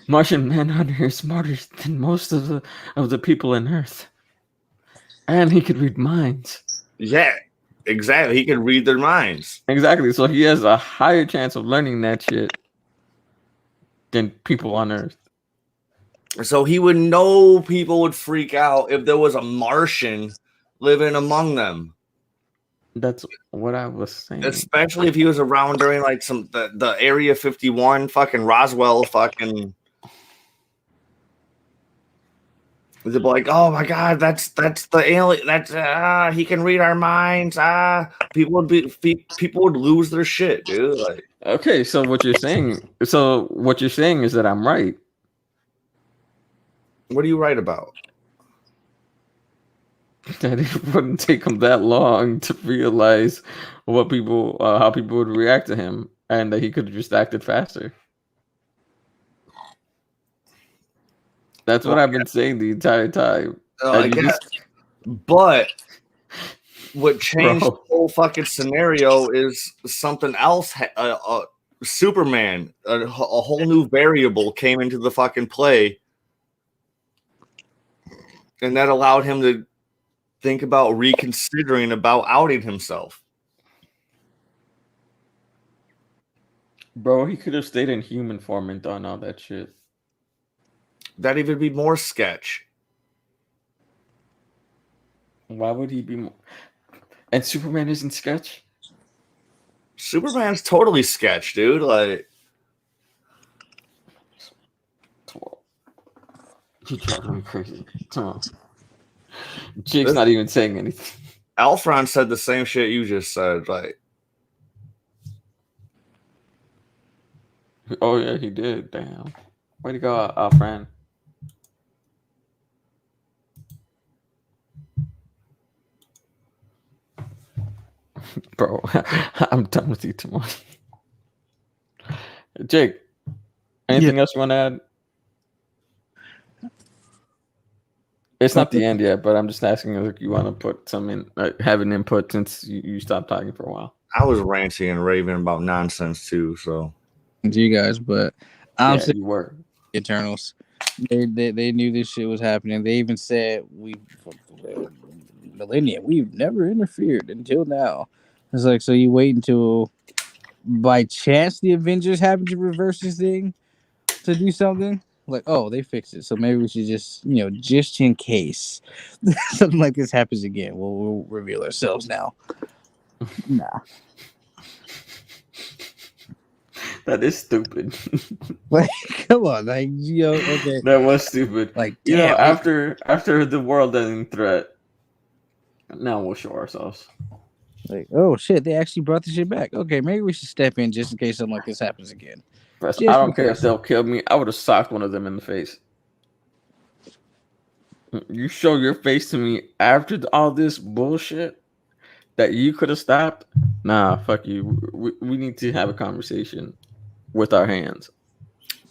B: Martian Manhunter is smarter than most of the people on Earth, and he could read minds.
C: Yeah, exactly. He can read their minds.
B: Exactly. So he has a higher chance of learning that shit than people on Earth.
C: So he would know people would freak out if there was a Martian living among them.
B: That's what I was saying.
C: Especially if he was around during like the Area 51 fucking Roswell fucking. They'd be like, oh my god, that's the alien. That's he can read our minds. People would lose their shit, dude. Like,
B: Okay, so what you're saying is that I'm right.
C: what are you right about?
B: That it wouldn't take him that long to realize how people would react to him, and that he could have just acted faster. That's what I've been saying the entire time.
C: I guess. But what changed the whole fucking scenario is something else. Superman, a whole new variable came into the fucking play, and that allowed him to think about reconsidering about outing himself.
B: Bro, he could have stayed in human form and done all that shit.
C: That'd even be more sketch.
B: Why would he be more? And Superman isn't sketch?
C: Superman's totally sketch, dude. Like,
B: You're driving me crazy. Come on. Jake's not even saying anything.
C: Alfred said the same shit you just said. Like,
B: oh yeah, he did. Damn. Way to go, Alfred. Bro, I'm done with you tomorrow. Jake, anything else you want to add? It's not the end yet, but I'm just asking if you want to put some in, have an input since you stopped talking for a while.
C: I was ranting and raving about nonsense too, so.
A: To you guys, but I'm saying
B: you were.
A: Eternals. They knew this shit was happening. They even said millennia we've never interfered until now. It's like, so you wait until by chance the Avengers happen to reverse this thing to do something? Like, oh, they fixed it, so maybe we should just, just in case something like this happens again, we'll reveal ourselves now. Nah.
B: That is stupid.
A: Like, come on, like, okay.
B: That was stupid.
A: Like, damn,
B: after the world-ending threat, now we'll show ourselves.
A: Like, oh shit, they actually brought the shit back. Okay, maybe we should step in just in case something like this happens again.
B: I don't care if they'll kill me. I would have socked one of them in the face. You show your face to me after all this bullshit that you could have stopped? Nah, fuck you. We need to have a conversation with our hands.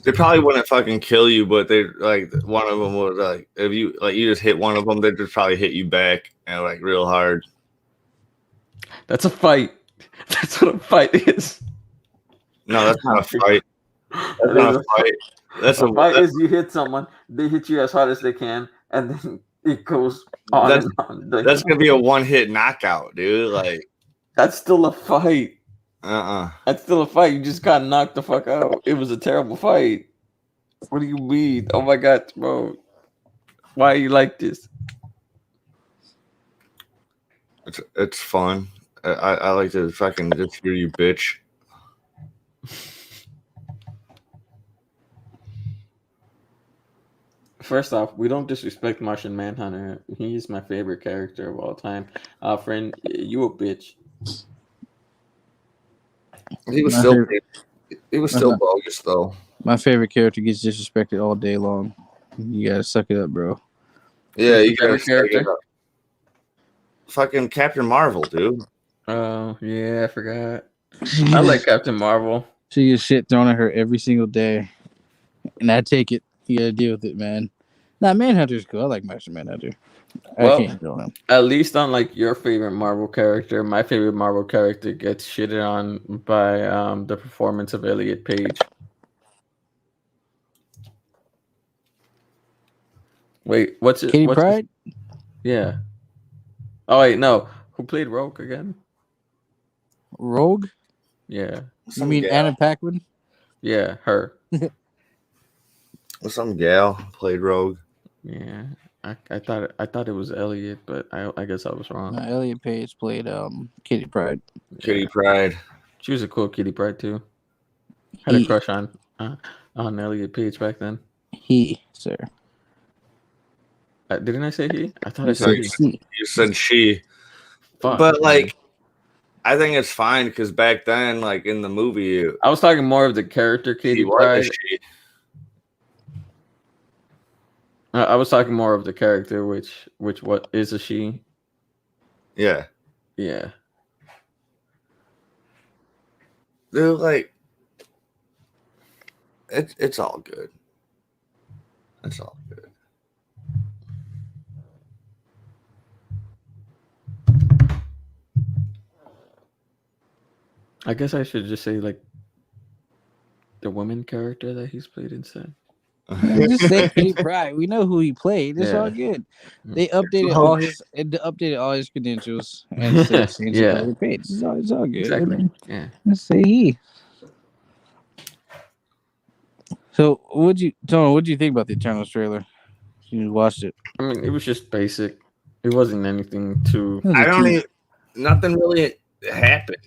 C: They probably wouldn't fucking kill you, but they like one of them would like if you just hit one of them, they'd just probably hit you back and like real hard.
B: That's a fight. That's what a fight is.
C: No, that's not a fight. That's not a fight. That's
B: a fight is you hit someone, they hit you as hard as they can, and then It goes on
C: That's
B: and on.
C: that's gonna be a one-hit knockout, dude. Like,
B: That's still a fight.
C: uh-uh.
B: That's still a fight. You just got knocked the fuck out. It was a terrible fight. What do you mean? Oh my god, bro. Why are you like this?
C: It's fun. I like to fucking just hear you bitch.
B: First off, we don't disrespect Martian Manhunter. He's my favorite character of all time. Friend, you a bitch.
C: He was
A: My
C: still
A: favorite,
C: he was
A: my,
C: still
A: fa-
C: bogus though.
A: my favorite character gets disrespected all day long. You gotta suck it up, bro.
C: Yeah,
B: Who's
C: you
B: your
C: gotta
B: favorite
C: suck it
B: character?
C: up. Fucking Captain Marvel, dude.
B: Oh, yeah, I forgot. I like Captain Marvel.
A: She gets shit thrown at her every single day, and I take it. You gotta deal with it, man. Nah, Manhunter's cool. I like Martian Manhunter. I
B: Well,
A: can't kill him.
B: at least on like your favorite Marvel character, my favorite Marvel character gets shitted on by the performance of Elliot Page. Wait, what's it?
A: Kitty
B: What's his-
A: Pryde,
B: yeah. Oh wait, no. Who played Rogue again?
A: Rogue.
B: Yeah,
A: You
C: Some
A: mean
C: gal,
A: Anna Paquin?
B: yeah, her.
C: some gal played Rogue.
B: Yeah, I thought it was Elliot, but I guess I was wrong.
A: Elliot Page played Kitty Pryde.
C: Kitty
B: Yeah.
C: Pryde.
B: She was a cool kitty pryde too. Had a
A: He,
B: crush on Elliot Page back then.
A: sir.
B: Didn't I say he? I thought I
A: You
B: said
A: said
B: he.
A: he.
C: You said she,
B: Fuck,
C: but
B: man.
C: like, I think it's fine because back then, like in the movie,
B: I was talking more of the character
C: he
B: Kitty
C: was a
B: Pryde.
C: she.
B: I was talking more of the character, which what is a she?
C: Yeah,
B: Yeah.
C: dude. Like, it's all good. It's all good.
B: I guess I should just say like the woman character that he's played instead.
A: Yeah, just say Kitty Pryde. We know who he played. It's
B: Yeah.
A: all good. They updated all his credentials and changed
B: Yeah.
A: Elliot Page. It's all good.
B: Exactly.
A: I mean,
B: Yeah.
A: let's say he. So, what'd you think about the Eternals trailer? You watched it.
B: I mean, it was just basic. It wasn't anything too.
A: It was
C: I
A: a
C: don't
A: tease.
C: even. Nothing really happened.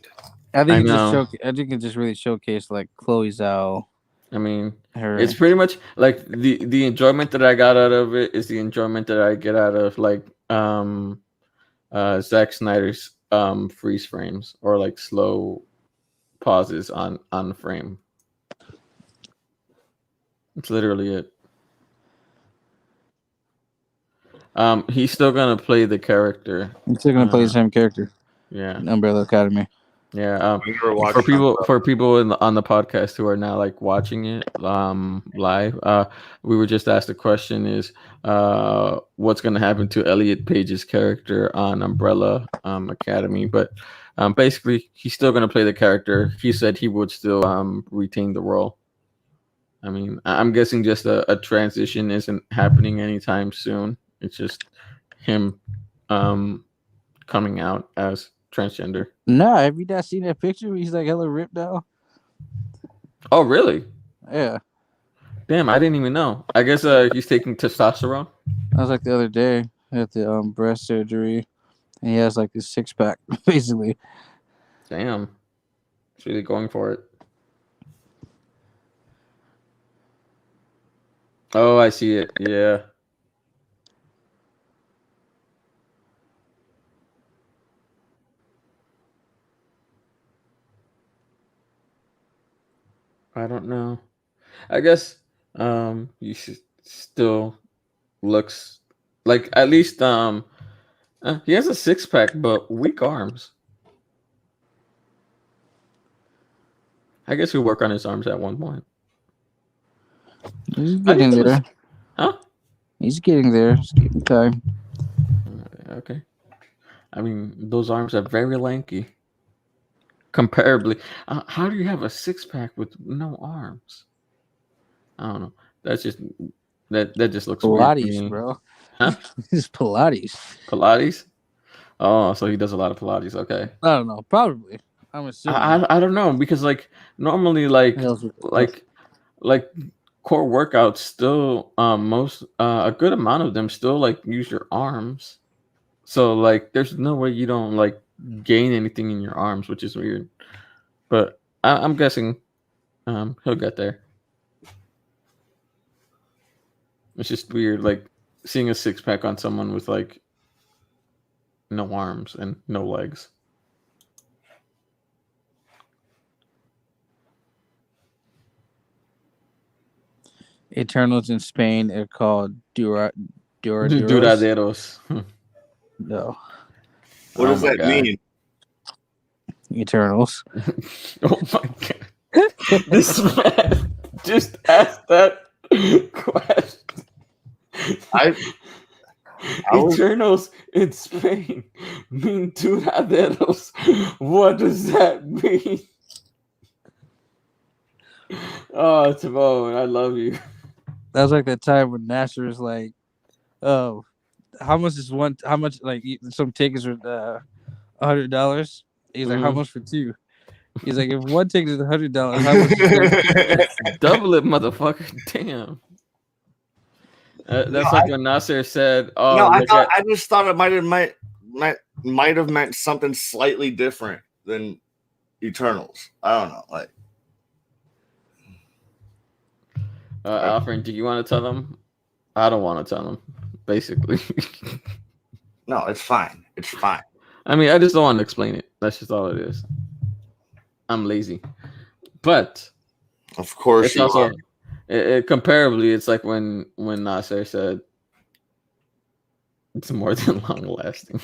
A: I think
B: I
A: I think it just really showcased like Chloe Zhao.
B: I mean,
A: Her.
B: it's pretty much like the enjoyment that I got out of it is the enjoyment that I get out of like Zack Snyder's freeze frames or like slow pauses on the frame. It's literally it. He's still gonna play the character.
A: He's still gonna play the same character
B: Yeah.
A: in Umbrella Academy.
B: Yeah.
C: We never watched
B: For people
C: Umbrella.
B: on the podcast who are now like watching it live, we were just asked the question is what's going to happen to Elliot Page's character on Umbrella Academy, but basically he's still going to play the character. He said he would still retain the role. I mean, I'm guessing just a transition isn't happening anytime soon. It's just him coming out as transgender.
A: No, have you not seen that picture? He's like hella ripped now.
B: Oh, really?
A: Yeah,
B: Damn, I didn't even know. I guess he's taking testosterone.
A: that was like the other day at the breast surgery, and he has like this 6-pack basically.
B: Damn, he's really going for it. Oh, I see it. Yeah. I don't know. I guess he still looks like at least he has a 6-pack but weak arms. I guess he'll work on his arms at one point.
A: He's getting there.
B: Huh?
A: He's getting there. Just give him time.
B: Okay. I mean, those arms are very lanky. Comparably, how do you have a 6-pack with no arms? I don't know. That's just that just looks weird to
A: Pilates,
B: me.
A: bro.
B: Huh?
A: It's Pilates.
B: Pilates? Oh, so he does a lot of Pilates. Okay.
A: I don't know. Probably. I'm assuming.
B: I don't know because like normally
A: He helps with the stuff.
B: like core workouts still most a good amount of them still like use your arms. So like there's no way you don't like gain anything in your arms, which is weird. But I'm guessing he'll get there. It's just weird like seeing a six pack on someone with like no arms and no legs.
A: Eternals in Spain are called Duraderos.
B: Duraderos.
A: No,
C: What
B: Oh
C: does
B: my
C: that
B: God.
C: mean?
A: Eternals.
B: Oh my God. This man just asked that question.
C: I was-
B: Eternals in Spain mean duraderos. What does that mean? Oh, Timon, I love you.
A: That was like that time when Nasser was like, "Oh, how much is one? How much like some tickets were $100?" He's like, "How
B: Mhm.
A: much for two?" He's like, "If one ticket is $100, how much is two?"
B: Double it, motherfucker. Damn. That's like when Nasser said, "Oh,
C: No,
B: look at."
C: I just thought it might have meant something slightly different than Eternals. I don't know. Like,
B: Alfred, do you want to tell them? I don't want to tell them. Basically,
C: no, it's fine. It's fine.
B: I mean, I just don't want to explain it. That's just all it is. I'm lazy, but
C: Of course
B: it's
C: you
B: also
C: are.
B: comparably, it's like when Nasser said it's more than long lasting.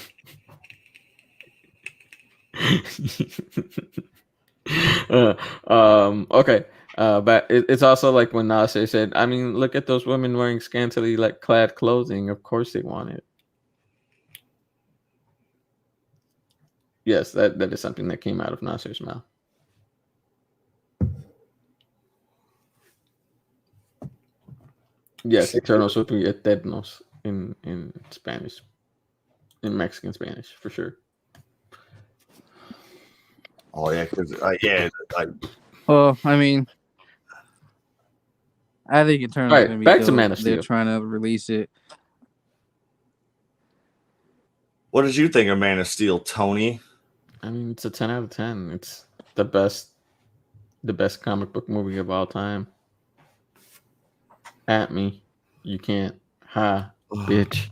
B: Okay. But it's also like when Nasser said, I mean, look at those women wearing scantily like clad clothing. Of course they want it. Yes, that is something that came out of Nasser's mouth. Yes, Eternals would be Eternos in Spanish, in Mexican Spanish for sure.
C: Oh yeah, because yeah, like
A: Well, I mean, I think Eternals
B: All
A: are
B: right,
A: gonna be
B: back to
A: dope.
B: Man of
A: They're
B: Steel.
A: trying to release it.
C: what did you think of Man of Steel, Tony?
B: I mean, it's a 10 out of 10. It's the best comic book movie of all time. At me, you can't, ha, bitch.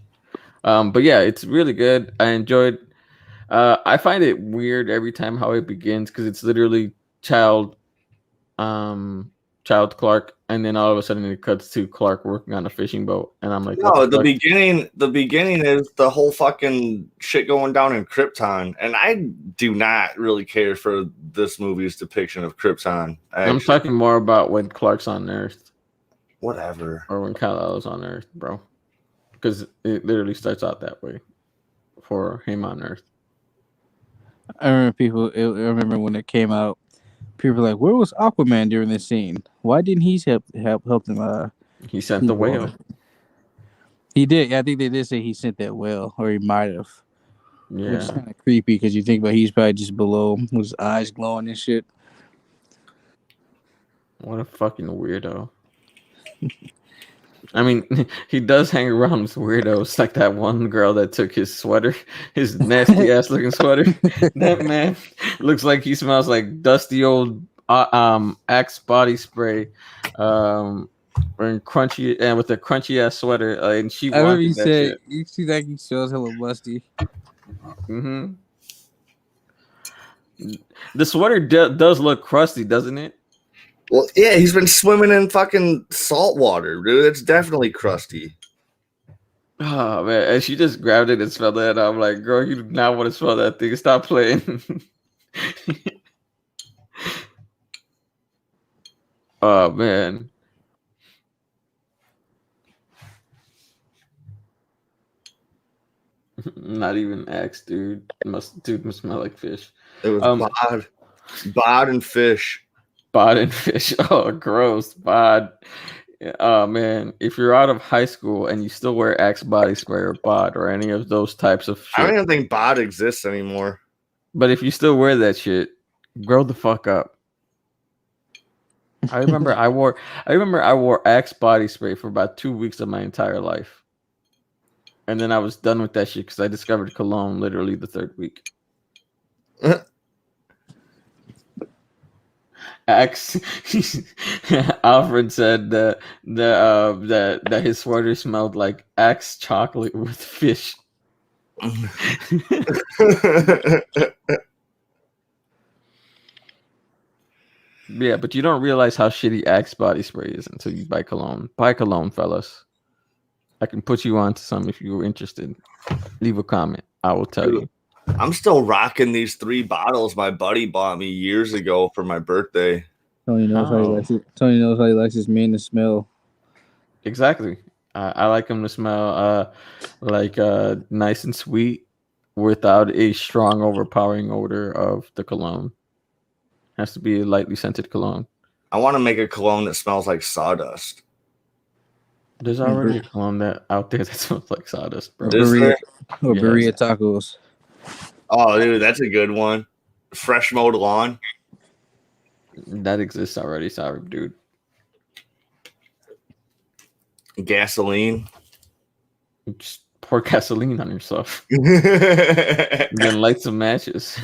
B: But yeah, it's really good. I enjoyed. I find it weird every time how it begins because it's literally child Clark, and then all of a sudden it cuts to Clark working on a fishing boat, and I'm like, what
C: No,
B: the fuck?
C: the beginning is the whole fucking shit going down in Krypton, and I do not really care for this movie's depiction of Krypton.
B: I'm
C: Actually,
B: talking more about when Clark's on Earth
C: whatever.
B: or when Kal-El's on Earth, bro, because it literally starts out that way for him on Earth.
A: I remember when it came out. People were like, "Where was Aquaman during this scene? Why didn't he help them?"
B: He sent the whale.
A: He did. Yeah, I think they did say he sent that whale, or he might have. Which is
B: Yeah,
A: kind of creepy because you think about he's probably just below with his eyes glowing and shit.
B: what a fucking weirdo. I mean, he does hang around with weirdos, like that one girl that took his sweater, his nasty ass looking sweater. That man looks like he smells like dusty old Axe body spray, wearing crunchy and with a crunchy ass sweater, and she
A: I remember
B: wanted
A: you
B: that
A: said
B: shit.
A: you see like he smells hella musty.
B: Mm-hmm. The sweater does look crusty, doesn't it?
C: Well, yeah, he's been swimming in fucking salt water, dude. It's definitely crusty.
B: Oh man, and she just grabbed it and smelled it. And I'm like, girl, you do not want to smell that thing. Stop playing. Oh man. Not even X, dude. Must smell like fish.
C: It was
B: Um,
C: bod and fish.
B: Bod and fish. Oh, gross. Bod. Oh man, if you're out of high school and you still wear Axe body spray or bod or any of those types of
C: I don't
B: shit,
C: even think bod exists anymore.
B: but if you still wear that shit, grow the fuck up. I remember I wore Axe body spray for about 2 weeks of my entire life. And then I was done with that shit because I discovered cologne literally the third week. Axe Alfred said that his sweater smelled like Axe chocolate with fish. Yeah, but you don't realize how shitty Axe body spray is until you buy cologne. Buy cologne, fellas. I can put you on to some if you're interested. Leave a comment. I will tell you.
C: I'm still rocking these 3 bottles my buddy bought me years ago for my birthday.
A: Tony knows how he likes it. Tony knows how he likes his man to smell.
B: Exactly. I like them to smell like nice and sweet without a strong, overpowering odor of the cologne. Has to be a lightly scented cologne.
C: I want to make a cologne that smells like sawdust.
B: There's already a cologne out there that smells like sawdust, bro.
A: Burrito
B: Yes.
A: tacos.
C: Oh, dude, that's a good one. Fresh mowed lawn.
B: That exists already, sorry, dude.
C: Gasoline.
B: Just pour gasoline on yourself. Then light some matches.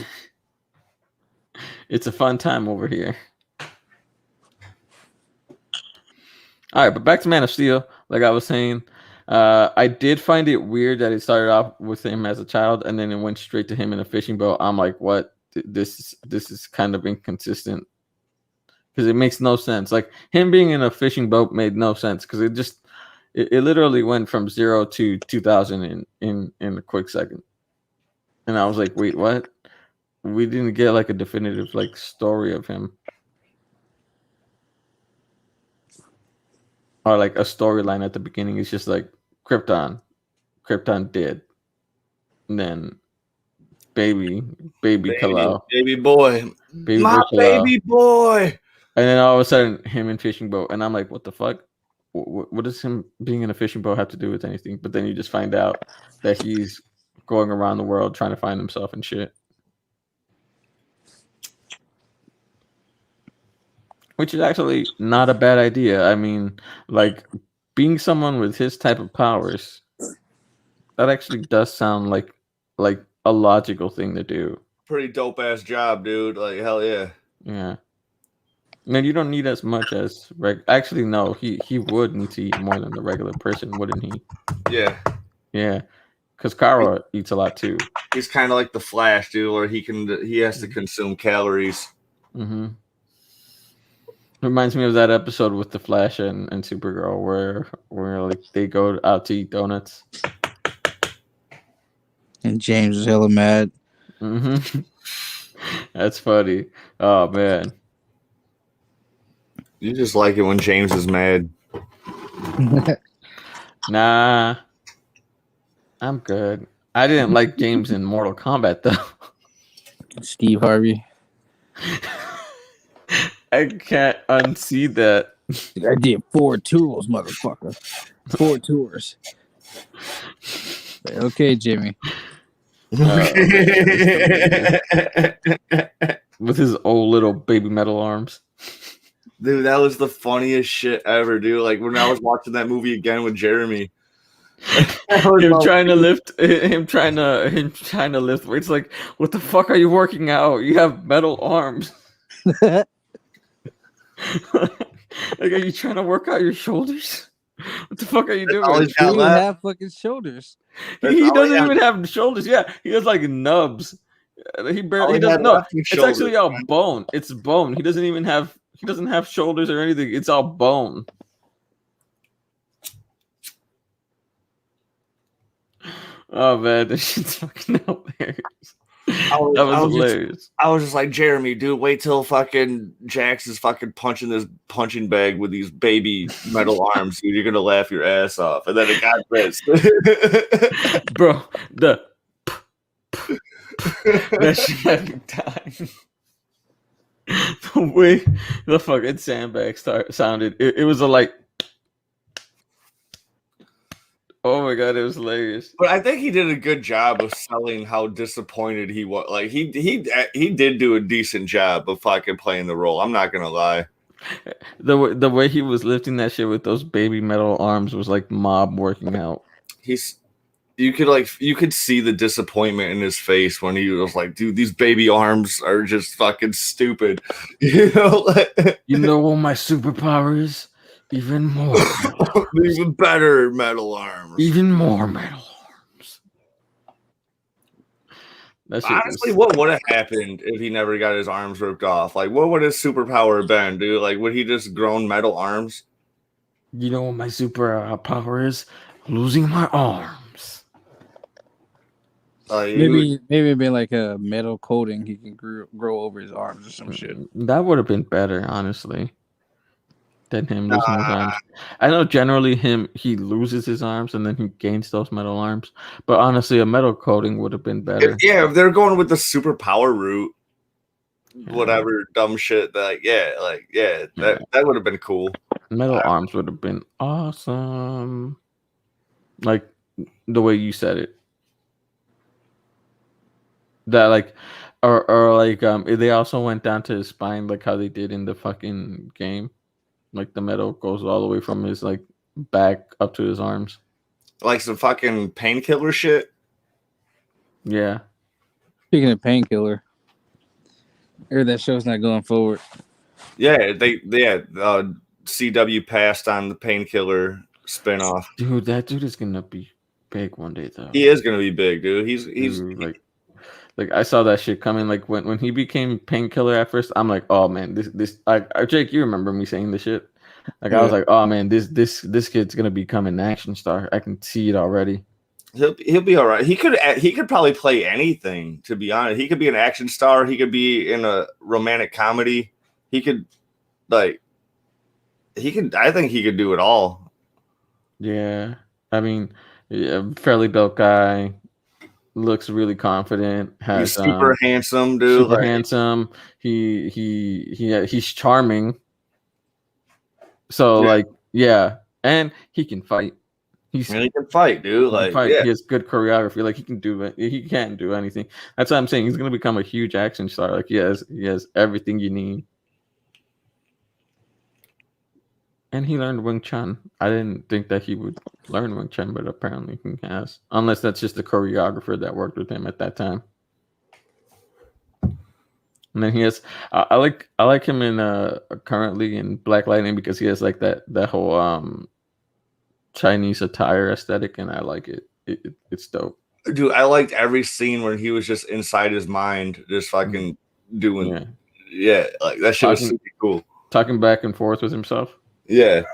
B: It's a fun time over here. All right, but back to Man of Steel. Like I was saying, I did find it weird that it started off with him as a child and then it went straight to him in a fishing boat. I'm like, what? This is kind of inconsistent because it makes no sense. Like him being in a fishing boat made no sense because it literally went from 0 to 2000 in a quick second. And I was like, wait, what? We didn't get like a definitive like story of him. Or like a storyline at the beginning. It's just like Krypton dead. And then baby Kal-El.
C: Baby boy. My
B: Kal-El.
C: baby boy.
B: And then all of a sudden him in fishing boat. And I'm like, what the fuck? What does him being in a fishing boat have to do with anything? But then you just find out that he's going around the world trying to find himself and shit. Which is actually not a bad idea. I mean, like being someone with his type of powers, that actually does sound like a logical thing to do.
C: Pretty dope ass job, dude. Like hell yeah.
B: Yeah. Man, you don't need as much as actually no, he would need to eat more than the regular person, wouldn't he?
C: Yeah.
B: Yeah. Because Kara eats a lot too.
C: He's kind of like the Flash, dude, where he has to consume calories.
B: Mm-hmm. Reminds me of that episode with the Flash and Supergirl where like they go out to eat donuts.
A: And James was hella mad.
B: Mm-hmm. That's funny. Oh man.
C: You just like it when James is mad.
B: Nah. I'm good. I didn't like James in Mortal Kombat though.
A: Steve Harvey.
B: I can't unsee that.
A: I did 4 tours, motherfucker. 4 tours. Okay, Jimmy.
B: With his old little baby metal arms.
C: Dude, that was the funniest shit ever, dude. Like when I was watching that movie again with Jeremy.
B: him trying to lift weights. Like, what the fuck are you working out? You have metal arms. Like, are you trying to work out your shoulders? What the fuck are you doing?
C: all he's got
A: He
C: left.
A: have fucking shoulders.
B: He doesn't even have shoulders. Yeah, he has like nubs. He doesn't. No, it's actually all bone. It's bone. He doesn't have shoulders or anything. It's all bone. Oh man, this shit's fucking hilarious. That was hilarious.
C: I was just like, Jeremy, dude, wait till fucking Jax is fucking punching this punching bag with these baby metal arms, dude. You're gonna laugh your ass off. And then it got this.
B: Bro, that shit had me dying. The way the fucking sandbag sounded, it was a like Oh my god, it was hilarious.
C: But I think he did a good job of selling how disappointed he was. Like he did do a decent job of fucking playing the role. I'm not gonna lie.
B: The way he was lifting that shit with those baby metal arms was like mob working out.
C: You could see the disappointment in his face when he was like, dude, these baby arms are just fucking stupid. You know,
B: You know what my superpower is? Even more metal arms.
C: even better metal arms.
B: Even more metal arms. That shit
C: Honestly,
B: was,
C: what would have happened if he never got his arms ripped off? Like, what would his superpower have been, dude? Like, would he just grown metal arms?
B: you know what my superpower is? Losing my arms.
A: Maybe it'd be like a metal coating he can grow over his arms or some shit.
B: That would have been better, honestly, than him losing his arms. I know generally he loses his arms and then he gains those metal arms, but honestly, a metal coating would have been better.
C: If they're going with the superpower route, whatever dumb shit, that that would have been cool.
B: Metal arms would have been awesome, like the way you said it. That like, or like they also went down to his spine, like how they did in the fucking game. Like the metal goes all the way from his like back up to his arms.
C: Like some fucking painkiller shit.
B: Yeah.
A: Speaking of Painkiller, I heard that show's not going forward.
C: Yeah, CW passed on the Painkiller spinoff.
B: Dude, that dude is gonna be big one day though.
C: He is gonna be big, dude. He's
B: Dude, like I saw that shit coming. Like when he became Painkiller at first, I'm like, oh man, this Jake, you remember me saying this shit? Like I was like, oh man, this kid's gonna become an action star. I can see it already.
C: He'll be all right. He could probably play anything. To be honest, he could be an action star. He could be in a romantic comedy. I think he could do it all.
B: Yeah, I mean, fairly built guy. Looks really confident.
C: He's super handsome, dude.
B: Super handsome. He's charming. So and he can fight.
C: He can fight, dude.
B: He has good choreography. Like he can do it. He can't do anything. That's what I'm saying. He's gonna become a huge action star. Like he has everything you need. And he learned Wing Chun. I didn't think that he would learn Wing Chun, but apparently he has. Unless that's just the choreographer that worked with him at that time. And then he has. I like him in currently in Black Lightning because he has like that whole Chinese attire aesthetic, and I like it. It's dope.
C: Dude, I liked every scene where he was just inside his mind, just fucking doing. Like that shit was super cool.
B: Talking back and forth with himself.
C: Yeah,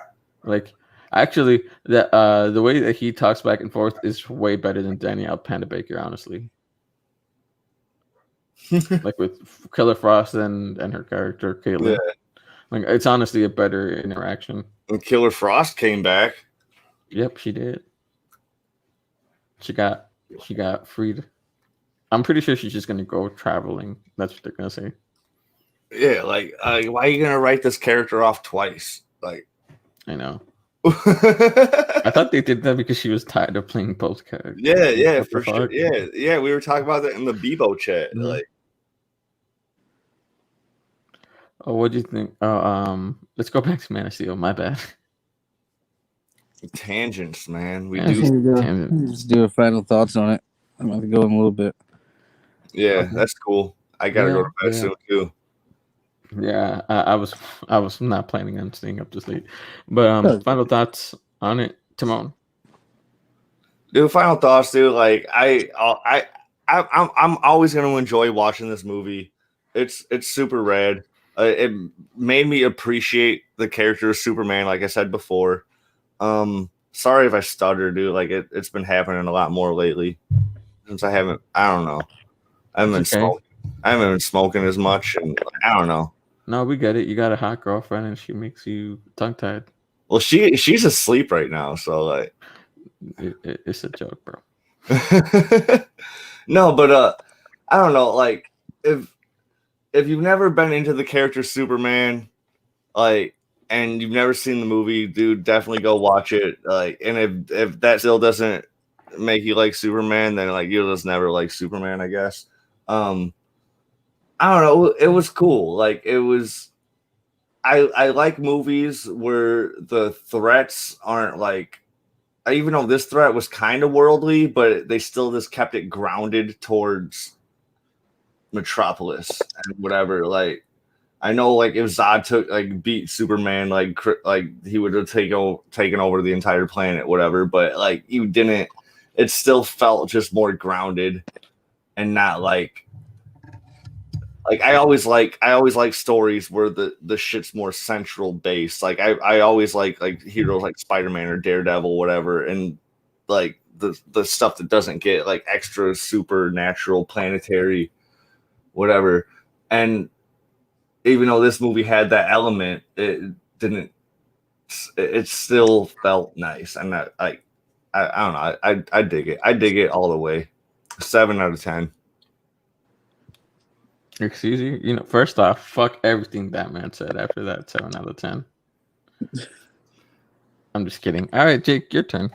B: like actually, the way that he talks back and forth is way better than Danielle Panda Baker, honestly. Like with Killer Frost and her character Caitlin. Yeah. Like it's honestly a better interaction.
C: And Killer Frost came back.
B: Yep, she did. She got freed. I'm pretty sure she's just gonna go traveling. That's what they're gonna say.
C: Yeah, like why are you gonna write this character off twice? Like,
B: I know. I thought they did that because she was tired of playing both characters.
C: Yeah, for sure. Yeah. We were talking about that in the Bebo chat. Mm-hmm. Like,
B: oh, what do you think? Oh, let's go back to Man of Steel. My bad.
C: Tangents, man.
A: Just do a final thoughts on it. I'm going to go in a little bit.
C: Yeah, that's cool. I gotta go to bed soon too.
B: Yeah, I was not planning on staying up this late, but final thoughts on it, Timon.
C: Dude, final thoughts, dude. Like I'm always gonna enjoy watching this movie. It's super rad. It made me appreciate the character of Superman, like I said before. Sorry if I stutter, dude. Like it's been happening a lot more lately since I haven't been smoking as much, and I don't know.
B: No, we get it. You got a hot girlfriend, and she makes you tongue-tied.
C: Well, she's asleep right now, so like,
B: it's a joke, bro.
C: No, but I don't know. Like, if you've never been into the character Superman, like and you've never seen the movie, dude, definitely go watch it. Like, and if that still doesn't make you like Superman, then like you'll just never like Superman, I guess. I don't know. It was cool. Like it was. I like movies where the threats aren't like. Even though this threat was kind of worldly, but they still just kept it grounded towards Metropolis and whatever. Like I know, like if Zod beat Superman, like he would have taken over the entire planet, whatever. But like you didn't. It still felt just more grounded and not like I always like stories where the shit's more central based. Like I always like heroes like Spider-Man or Daredevil, whatever, and like the stuff that doesn't get like extra supernatural planetary whatever. And even though this movie had that element, it didn't. It still felt nice, and I don't know. I dig it. I dig it all the way. 7 out of 10.
B: Excuse you. You know, first off, fuck everything that man said after that 7 out of 10. I'm just kidding. All right, Jake, your turn.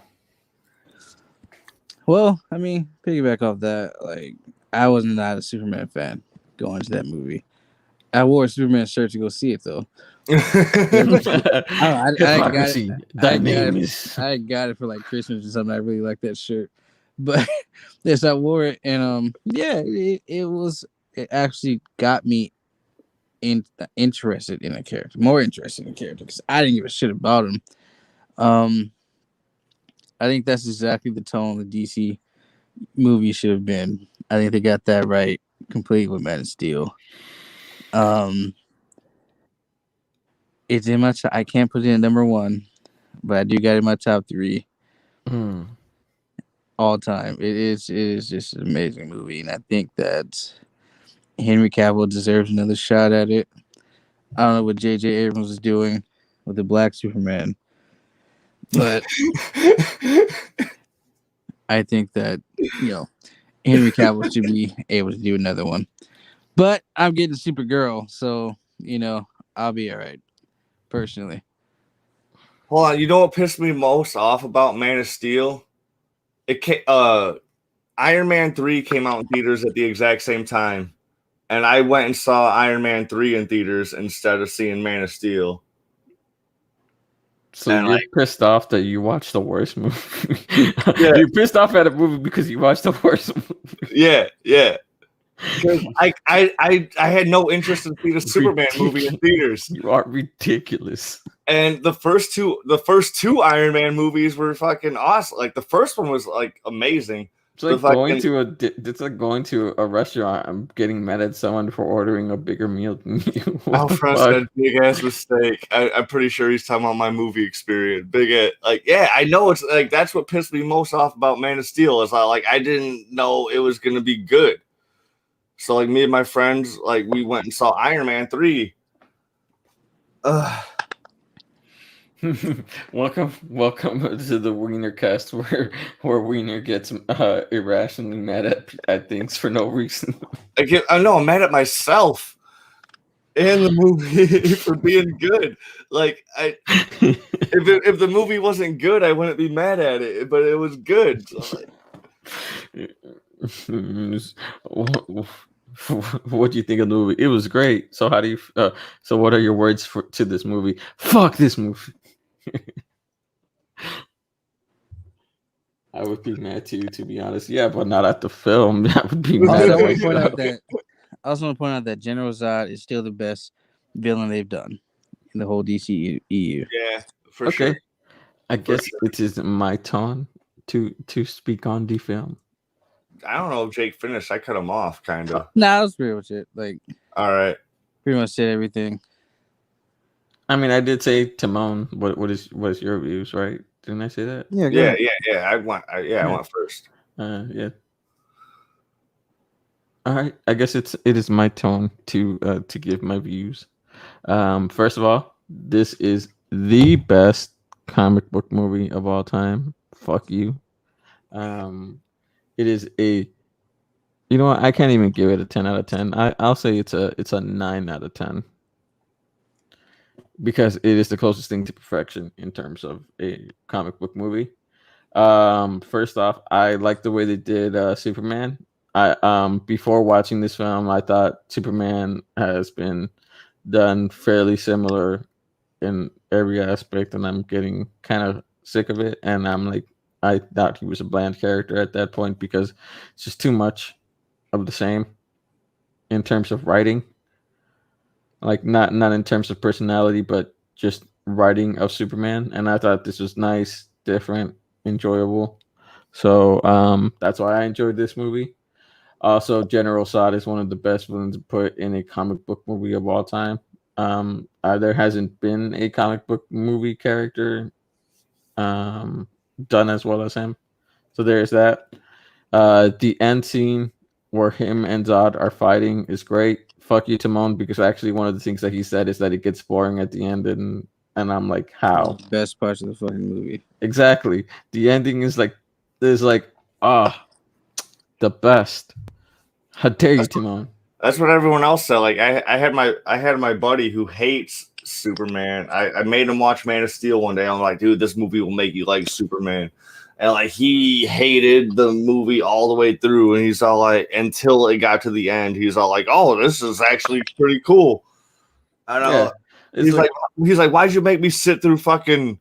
A: Well, I mean, piggyback off that, like I was not a Superman fan going to that movie. I wore a Superman shirt to go see it though. I got
B: Hypocrisy.
A: it. I got it for like Christmas or something. I really like that shirt, but yes, I wore it, and yeah, it actually got me interested in a character, more interested in a character because I didn't give a shit about him. I think that's exactly the tone the DC movie should have been. I think they got that right completely with Man of Steel. It's in my I can't put it in number 1, but I do got it in my top 3 all time. It is just an amazing movie, and I think that Henry Cavill deserves another shot at it. I don't know what J.J. Abrams is doing with the Black Superman, but I think that Henry Cavill should be able to do another one. But I'm getting Supergirl, so I'll be all right. Personally,
C: Hold on. You know what pissed me most off about Man of Steel? Iron Man 3 came out in theaters at the exact same time, and I went and saw Iron Man 3 in theaters instead of seeing Man of Steel.
B: So you're pissed off that you watched the worst movie.
C: Yeah.
B: You're pissed off at a movie because you watched the worst movie.
C: Yeah. I had no interest in seeing a Superman movie in theaters.
B: You are ridiculous.
C: And the first two Iron Man movies were fucking awesome. Like the first one was like amazing.
B: It's like going to a restaurant and getting mad at someone for ordering a bigger meal than you.
C: Alfred said big ass mistake. I'm pretty sure he's talking about my movie experience. I know it's like that's what pissed me most off about Man of Steel is I didn't know it was gonna be good. So like me and my friends, like we went and saw Iron Man 3.
B: Welcome to the Weiner cast where Weiner gets irrationally mad at things for no reason.
C: I'm mad at myself and the movie for being good. Like if the movie wasn't good, I wouldn't be mad at it, but it was good. So
B: what do you think of the movie? It was great. So how do you? So what are your words to this movie? Fuck this movie. I would be mad too, to be honest. Yeah, but not at the film. That would be mad.
A: I also want to point out that General Zod is still the best villain they've done in the whole DC EU.
C: Yeah, for sure.
B: I guess it is my turn to speak on the film.
C: I don't know if Jake finished. I cut him off, kind of.
A: Nah, I was pretty much it. Like,
C: all right,
A: pretty much said everything.
B: I mean, I did say Timon. What is your views, right? Didn't I say that?
C: Yeah. I went first.
B: Yeah. All right. I guess it is my turn to give my views. First of all, this is the best comic book movie of all time. Fuck you. It is you know what? I can't even give it a 10 out of 10. I'll say it's a 9 out of 10. because it is the closest thing to perfection in terms of a comic book movie. First off, I like the way they did Superman. I before watching this film, I thought Superman has been done fairly similar in every aspect, and I'm getting kind of sick of it. And I'm like, I thought he was a bland character at that point because it's just too much of the same in terms of writing. Like not in terms of personality, but just writing of Superman. And I thought this was nice, different, enjoyable. So that's why I enjoyed this movie. Also, General Zod is one of the best villains to put in a comic book movie of all time. There hasn't been a comic book movie character done as well as him. So there's that. The end scene where him and Zod are fighting is great. Fuck you, Timon, because actually one of the things that he said is that it gets boring at the end, and I'm like, how?
A: Best parts of the fucking movie.
B: Exactly. The ending is like the best. How dare you, Timon?
C: That's what everyone else said. Like I had my buddy who hates Superman. I made him watch Man of Steel one day. I'm like, dude, this movie will make you like Superman. And like he hated the movie all the way through, and he's all like, until it got to the end, he's all like, "Oh, this is actually pretty cool." I know.
B: Yeah,
C: He's like, "Why'd you make me sit through fucking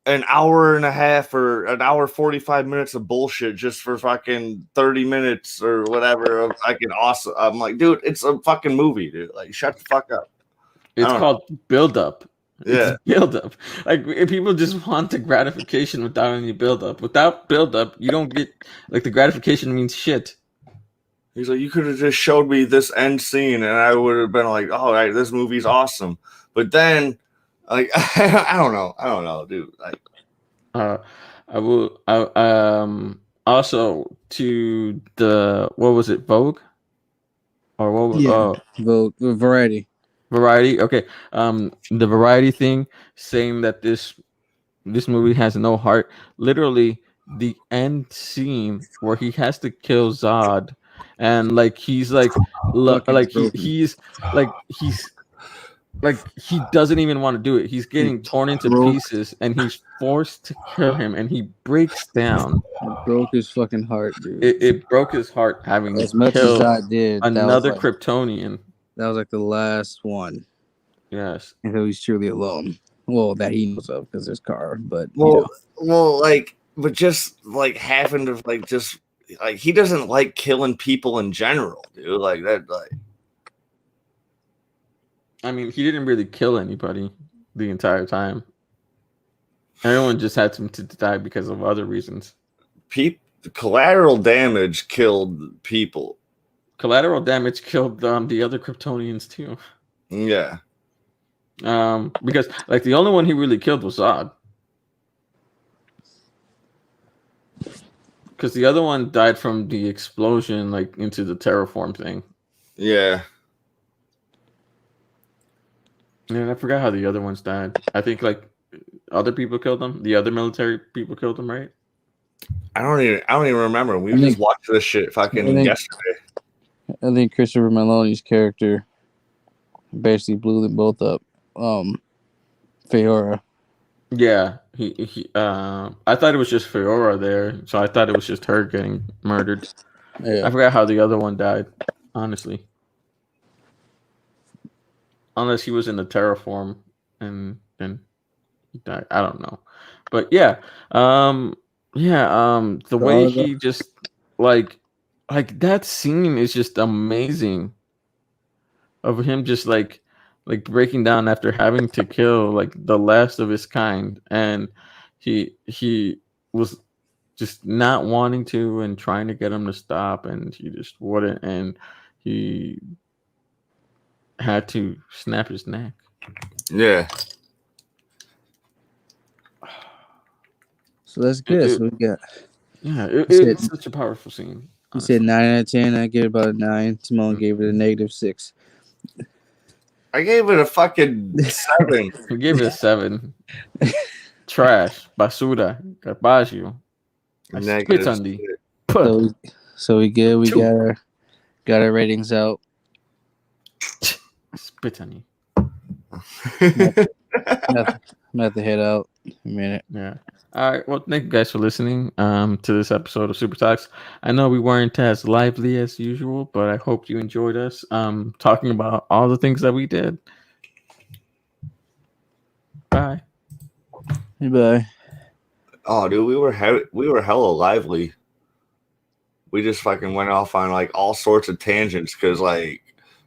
C: an hour and a half or an hour 45 minutes of bullshit just for fucking 30 minutes or whatever of fucking awesome?" I'm like, dude, it's a fucking movie, dude. Like, shut the fuck up.
B: It's called build up.
C: Yeah.
B: Build up. Like if people just want the gratification without any build up. Without build up, you don't get like the gratification means shit.
C: He's like, you could have just showed me this end scene and I would have been like, all right, this movie's awesome. But then like I don't know, dude. Like
B: I will also to the what was it, Vogue? Or what was
A: Vogue Variety.
B: Variety. Okay. The Variety thing saying that this movie has no heart. Literally, the end scene where he has to kill Zod, and like he's like he's he doesn't even want to do it. He's getting torn into pieces, and he's forced to kill him, and he breaks down.
A: It broke his fucking heart, dude.
B: It broke his heart having
A: as much as I did.
B: Another Kryptonian.
A: That was like the last one.
B: Yes.
A: Until he's truly alone. Well, that he knows of because there's Carr, but
C: but just like having to like just like he doesn't like killing people in general, dude. Like that, like
B: I mean, he didn't really kill anybody the entire time. Everyone just had to die because of other reasons.
C: Collateral damage killed people.
B: Collateral damage killed the other Kryptonians too.
C: Yeah.
B: Because like the only one he really killed was Zod. Because the other one died from the explosion, like into the terraform thing.
C: Yeah.
B: And I forgot how the other ones died. I think like other people killed them. The other military people killed them, right?
C: I don't even remember. We just watched this shit fucking yesterday.
A: I think Christopher Meloni's character basically blew them both up. Feora.
B: Yeah, he I thought it was just Feora there, so I thought it was just her getting murdered. Yeah. I forgot how the other one died, honestly. Unless he was in the terraform and then he died. I don't know. But yeah. The way he just like that scene is just amazing. Of him just like breaking down after having to kill like the last of his kind, and he was just not wanting to and trying to get him to stop, and he just wouldn't, and he had to snap his neck.
C: Yeah.
A: So that's good. So we got.
B: Yeah, it's such a powerful scene.
A: You said 9 out of 10. I gave it about a 9. Simone gave it a -6.
C: I gave it a fucking 7.
B: I gave it a 7. Trash, basura, garbaggio. Spit on the.
A: So we good. We got our ratings out.
B: Spit on you.
A: I'm gonna have to head out in a minute.
B: Yeah. All right. Well, thank you guys for listening to this episode of Super Talks. I know we weren't as lively as usual, but I hope you enjoyed us talking about all the things that we did. Bye.
A: Bye.
C: Oh, dude, we were hella lively. We just fucking went off on like all sorts of tangents because like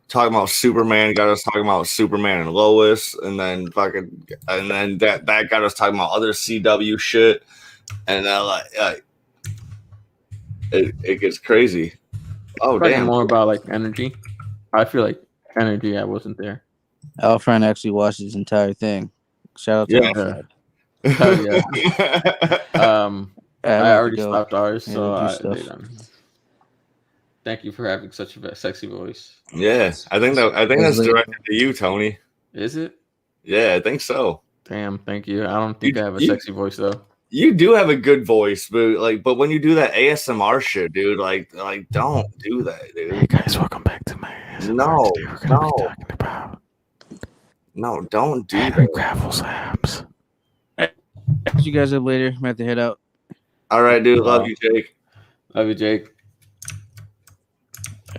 C: talking about Superman got us talking about Superman and Lois, and then that got us talking about other CW shit, and then like it gets crazy. Oh
B: Talking
C: damn!
B: more about like energy. I feel like energy. I wasn't there.
A: Alfred actually watched this entire thing. Shout out to
C: Yeah.
A: Alfred.
B: Hell yeah. I
A: I'm about to
B: already
A: go.
B: stopped ours,
A: Yeah,
B: so
A: do stuff.
B: they done. Thank you for having such a sexy voice.
C: Yeah, I think that's directed to you, Tony.
B: Is it?
C: Yeah, I think so.
B: Damn, thank you. I don't think I have a sexy voice though.
C: You do have a good voice, but when you do that ASMR shit, dude, like don't do that, dude.
B: Hey guys, welcome back to my ASMR.
C: No,
B: Today we're gonna be talking about
C: don't do
B: Henry
C: that.
B: Cavill's abs.
A: See you guys up later. I'm gonna have to head out.
C: All right, dude. Love you, Jake.
B: Love you, Jake.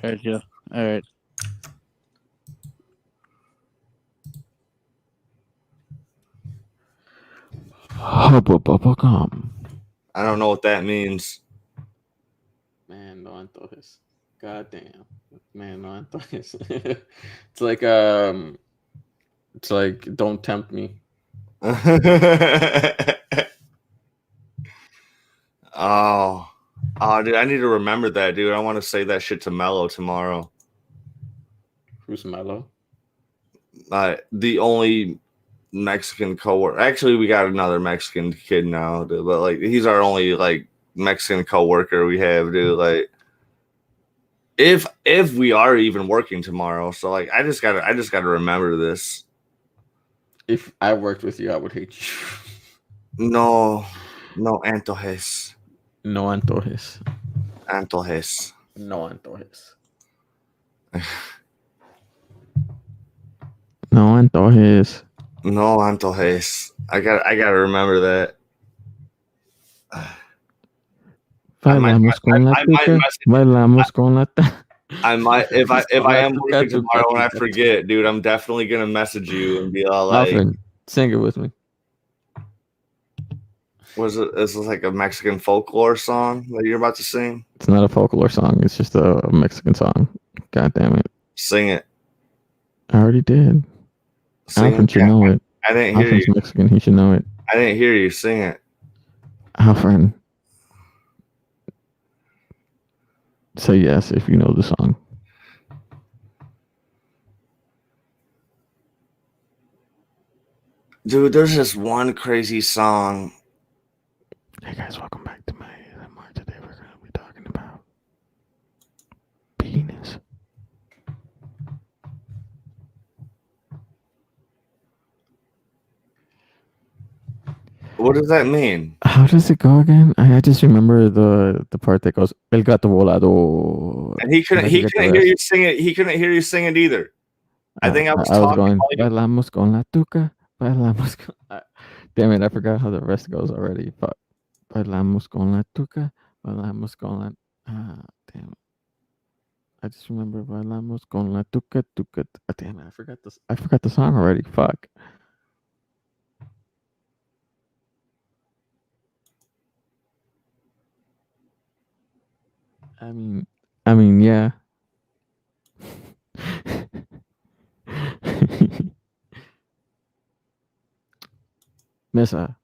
A: All right, Joe. All right.
B: Hubba
C: I don't know what that means.
B: Man, no antojes. Goddamn. Man, no antojes. It's like don't tempt me.
C: Oh, dude, I need to remember that, dude. I want to say that shit to Mello tomorrow.
B: Who's Milo?
C: The only Mexican coworker. Actually, we got another Mexican kid now, dude, but like he's our only like Mexican coworker we have, dude. Like if we are even working tomorrow, so like I just gotta remember this.
B: If I worked with you, I would hate you.
C: No antojes.
B: No antojes.
C: Antojes.
B: No antojes. No antojes.
C: No antojes. I gotta remember that.
B: Bailamos con la tuca. Bailamos con la
C: I might if I am working tomorrow and I forget, dude, I'm definitely gonna message you and be all like,
B: Alfred, sing it with me.
C: was it? This is like a Mexican folklore song that you're about to sing.
B: It's not a folklore song. It's just a Mexican song. God damn it.
C: Sing it.
B: I already did.
C: Sing
B: Alfred should know it.
C: I didn't hear
B: Alfred's
C: you.
B: Mexican. He should know it.
C: I didn't hear you. Sing it.
B: Alfred. Say yes if you know the song.
C: Dude, there's this one crazy song.
B: Hey guys, welcome back to my ASMR. Today we're going to be talking about penis.
C: What does that mean?
B: How does it go again? I just remember the part that goes El gato volador.
C: And he couldn't hear you sing it. He couldn't hear you sing it either. I think I was
B: going. Bailamos con la tuca. Bailamos con. Damn it! I forgot how the rest goes already. But bailamos con la tuca. Bailamos con la. Damn it! I just remember bailamos con la tuca tuca. Damn it! I forgot this. I forgot the song already. Fuck. I mean, yeah. Mesa,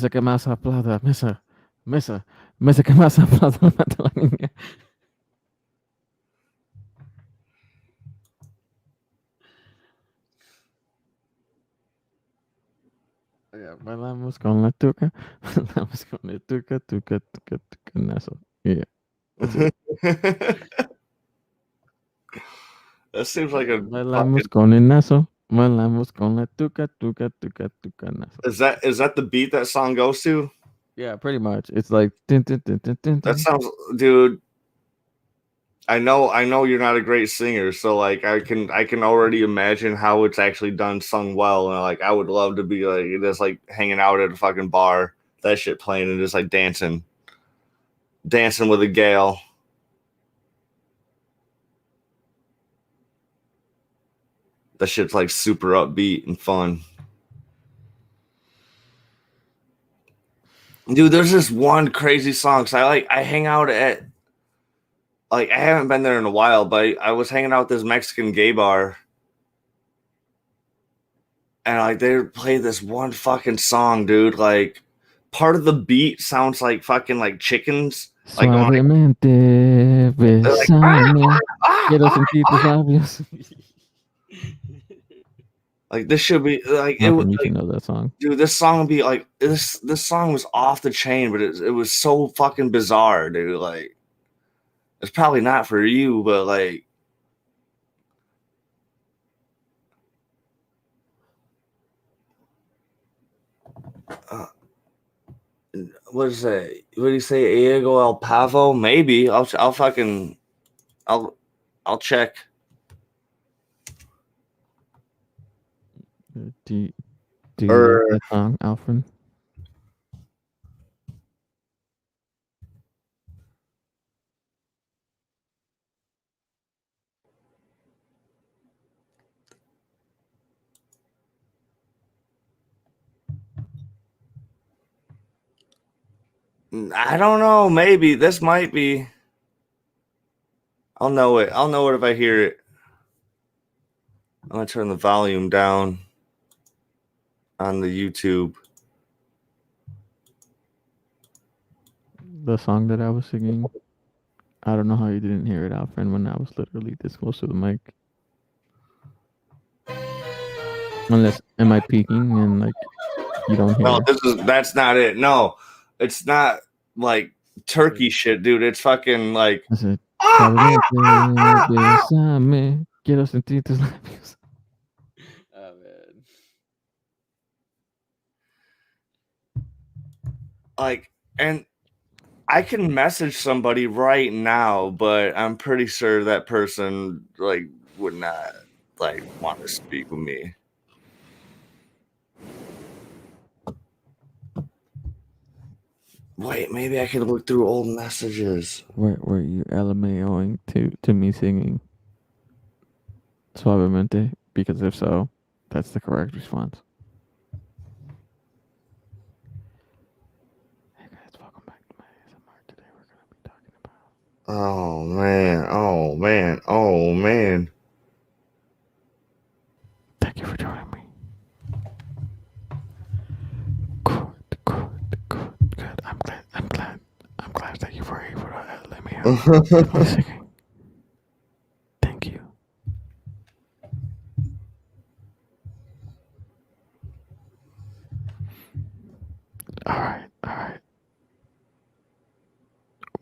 B: que más aplauda, mesa, que más aplauda, mata la niña. Yeah, bailamos con la tuca, bailamos con la tuca, nazo. Yeah.
C: That seems like a
B: bailamos con el nazo, bailamos con la tuca, nazo.
C: Is that the beat that song goes to?
B: Yeah, pretty much. It's like
C: that sounds, dude. I know you're not a great singer, so like I can already imagine how it's actually done, sung well, and like I would love to be like just like hanging out at a fucking bar, that shit playing, and just like dancing with a gal. That shit's like super upbeat and fun. Dude, there's this one crazy song. So I hang out at, like, I haven't been there in a while, but I was hanging out at this Mexican gay bar, and like they play this one fucking song, dude. Like part of the beat sounds like fucking like chickens, like going like,
B: Suavemente,
C: they're like ah,
B: besame,
C: ah,
B: quiero
C: ah,
B: sentir tus
C: ah.
B: labios.
C: Like this should be like it was
B: Alfred, you should
C: like,
B: know that song.
C: dude, this song would be like this song was off the chain, but it was so fucking bizarre, dude. Like it's probably not for you, but like uh, what is that? What do you say? Diego El Pavo? Maybe I'll fucking I'll check.
B: Do you like
C: Or
B: that song, Alfred?
C: I don't know. Maybe this might be. I'll know it. I'll know it if I hear it. I'm gonna turn the volume down on the YouTube.
B: The song that I was singing. I don't know how you didn't hear it, Alfred, when I was literally this close to the mic. Unless, am I peeking and like you don't hear
C: No,
B: it?
C: that's not it. No, it's not like turkey shit, dude. It's fucking like
B: I said,
C: ah, ah, ah,
B: Suavemente,
C: ah, ah.
B: besame, quiero sentir tus labios. Oh man.
C: Like, and I can message somebody right now, but I'm pretty sure that person like would not like want to speak with me. Wait, maybe I could look through old messages.
B: Were you LMAOing to me singing Suavemente? Because if so, that's the correct response. Hey guys, welcome back to my ASMR. Today we're gonna be talking about.
C: Oh man, oh man, oh man.
B: Thank you for joining me. Good. I'm glad that you were able to let me out my singing. Thank you. All right.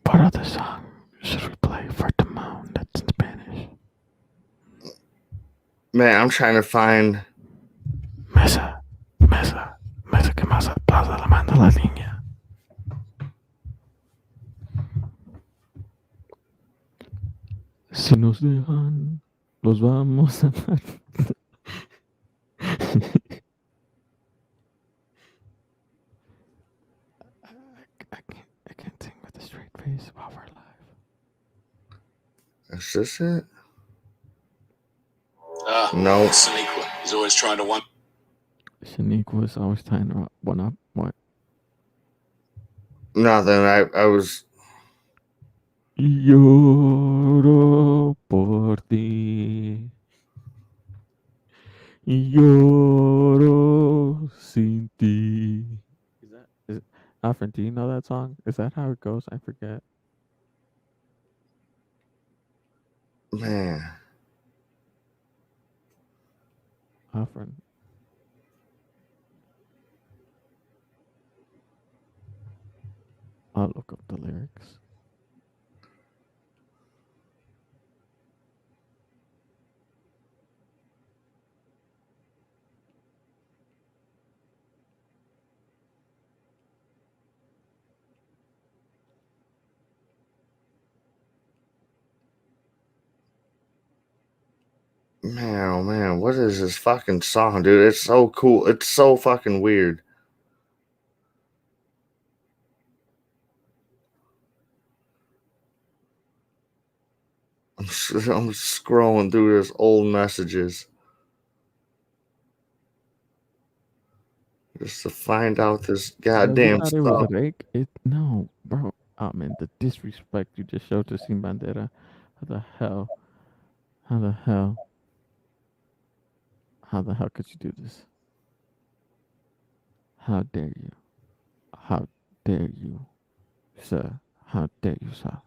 B: What other song should we play for Timon that's in Spanish?
C: Man, I'm trying to find.
B: Mesa, que más aplauda la manda la línea. Si nos dejan, los vamos a matar. I can't sing with a straight face while we're live.
C: Is this it? No.
F: Shaniqua. He's always trying to one.
B: Shanique was always tying one up. What?
C: Nothing. I was.
B: Lloro por ti. Lloro sin ti. Is Alfred, do you know that song? Is that how it goes? I forget.
C: Man.
B: Alfred. I'll look up the lyrics.
C: Man, oh man, what is this fucking song, dude? It's so cool. It's so fucking weird. I'm scrolling through this old messages just to find out this
B: Bro, you
C: goddamn
B: thought it was
C: stuff.
B: Drake? No, bro. Oh man, the disrespect you just showed to Sin Bandera. How the hell? How the hell? How the hell could you do this? How dare you? How dare you, sir? How dare you, sir?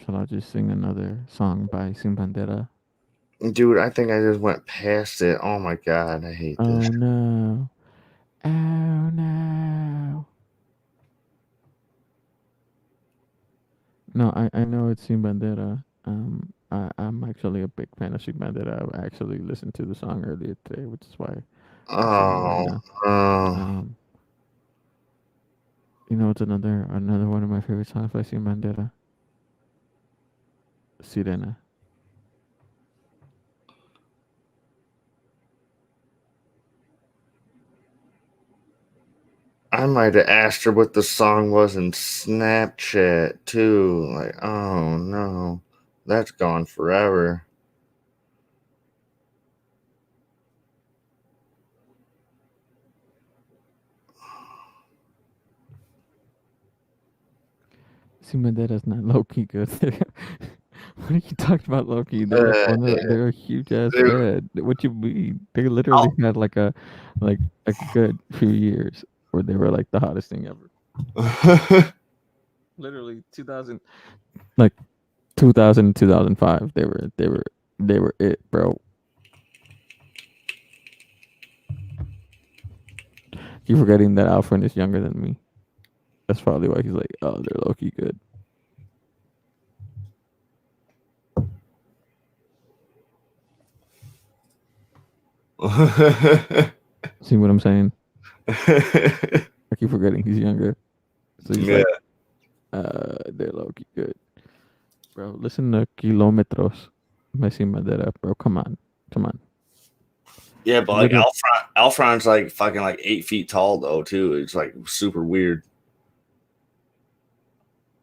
B: Shall I just sing another song by Sin Bandera?
C: Dude, I think I just went past it. Oh my god, I hate this.
B: Oh no. Oh no. No, I know it's Sin Bandera. I'm actually a big fan of Sin Bandera. I actually listened to the song earlier today, which is why I'm saying it right now.
C: Oh,
B: You know, it's another one of my favorite songs by Sin Bandera. Sirena.
C: I might have asked her what the song was in Snapchat too. Like, oh no, that's gone forever.
B: Sin Bandera's not low key good. What are you talking about, Loki? They're like they're a huge ass
C: Dude.
B: band. What you mean? They literally had like a good few years where they were like the hottest thing ever. Literally 2000, like 2000 2005. They were it, bro. You're forgetting that Alfred is younger than me. That's probably why he's like, oh, they're low key good. See what I'm saying? I keep forgetting he's younger. So he's like, they're low key good. Bro, listen to Kilometros. Messi Madera, bro. Come on.
C: Yeah, but like Alfron's like fucking like 8 feet tall though too. It's like super weird.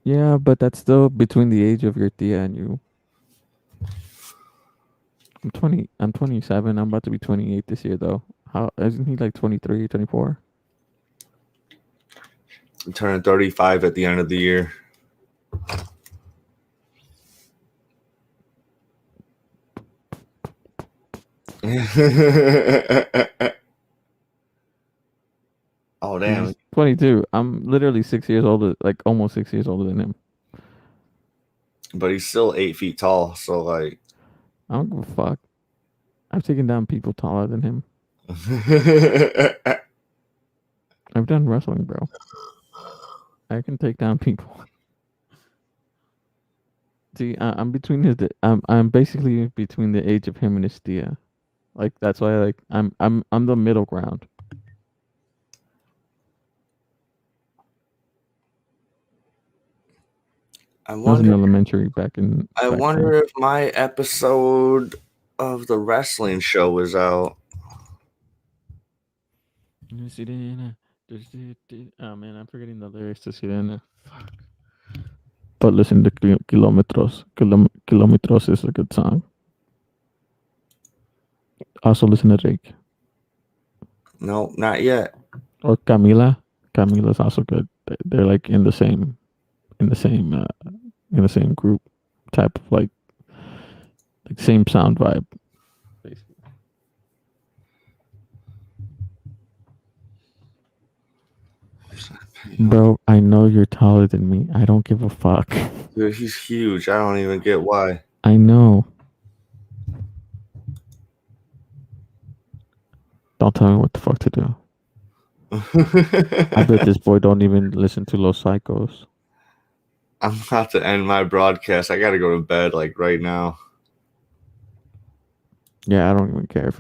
B: Yeah, but that's still between the age of your tia and you. I'm 27. I'm about to be 28 this year though. How isn't he like 23, 24?
C: I'm turning 35 at the end of the year. Oh damn!
B: He's 22. I'm literally 6 years older, like almost 6 years older than him.
C: But he's still 8 feet tall. So like,
B: I don't give a fuck. I've taken down people taller than him. I've done wrestling, bro. I can take down people. See, I'm between his. I'm basically between the age of him and his tia. Like that's why, like I'm the middle ground.
C: I
B: was in elementary back in.
C: I wonder if my episode of the wrestling show is out.
B: Oh man, I'm forgetting the lyrics to Sirena. Fuck. But listen to Kilometros. Kilometros is a good song. Also listen to Drake.
C: No, not yet.
B: Or Camila. Camila's also good. They're like in the same group type of like same sound vibe. Basically. Bro, I know you're taller than me. I don't give a fuck.
C: Dude, he's huge. I don't even get why.
B: I know. Don't tell me what the fuck to do. I bet this boy don't even listen to Los Psychos.
C: I'm about to end my broadcast. I got to go to bed like right now.
B: Yeah, I don't even care if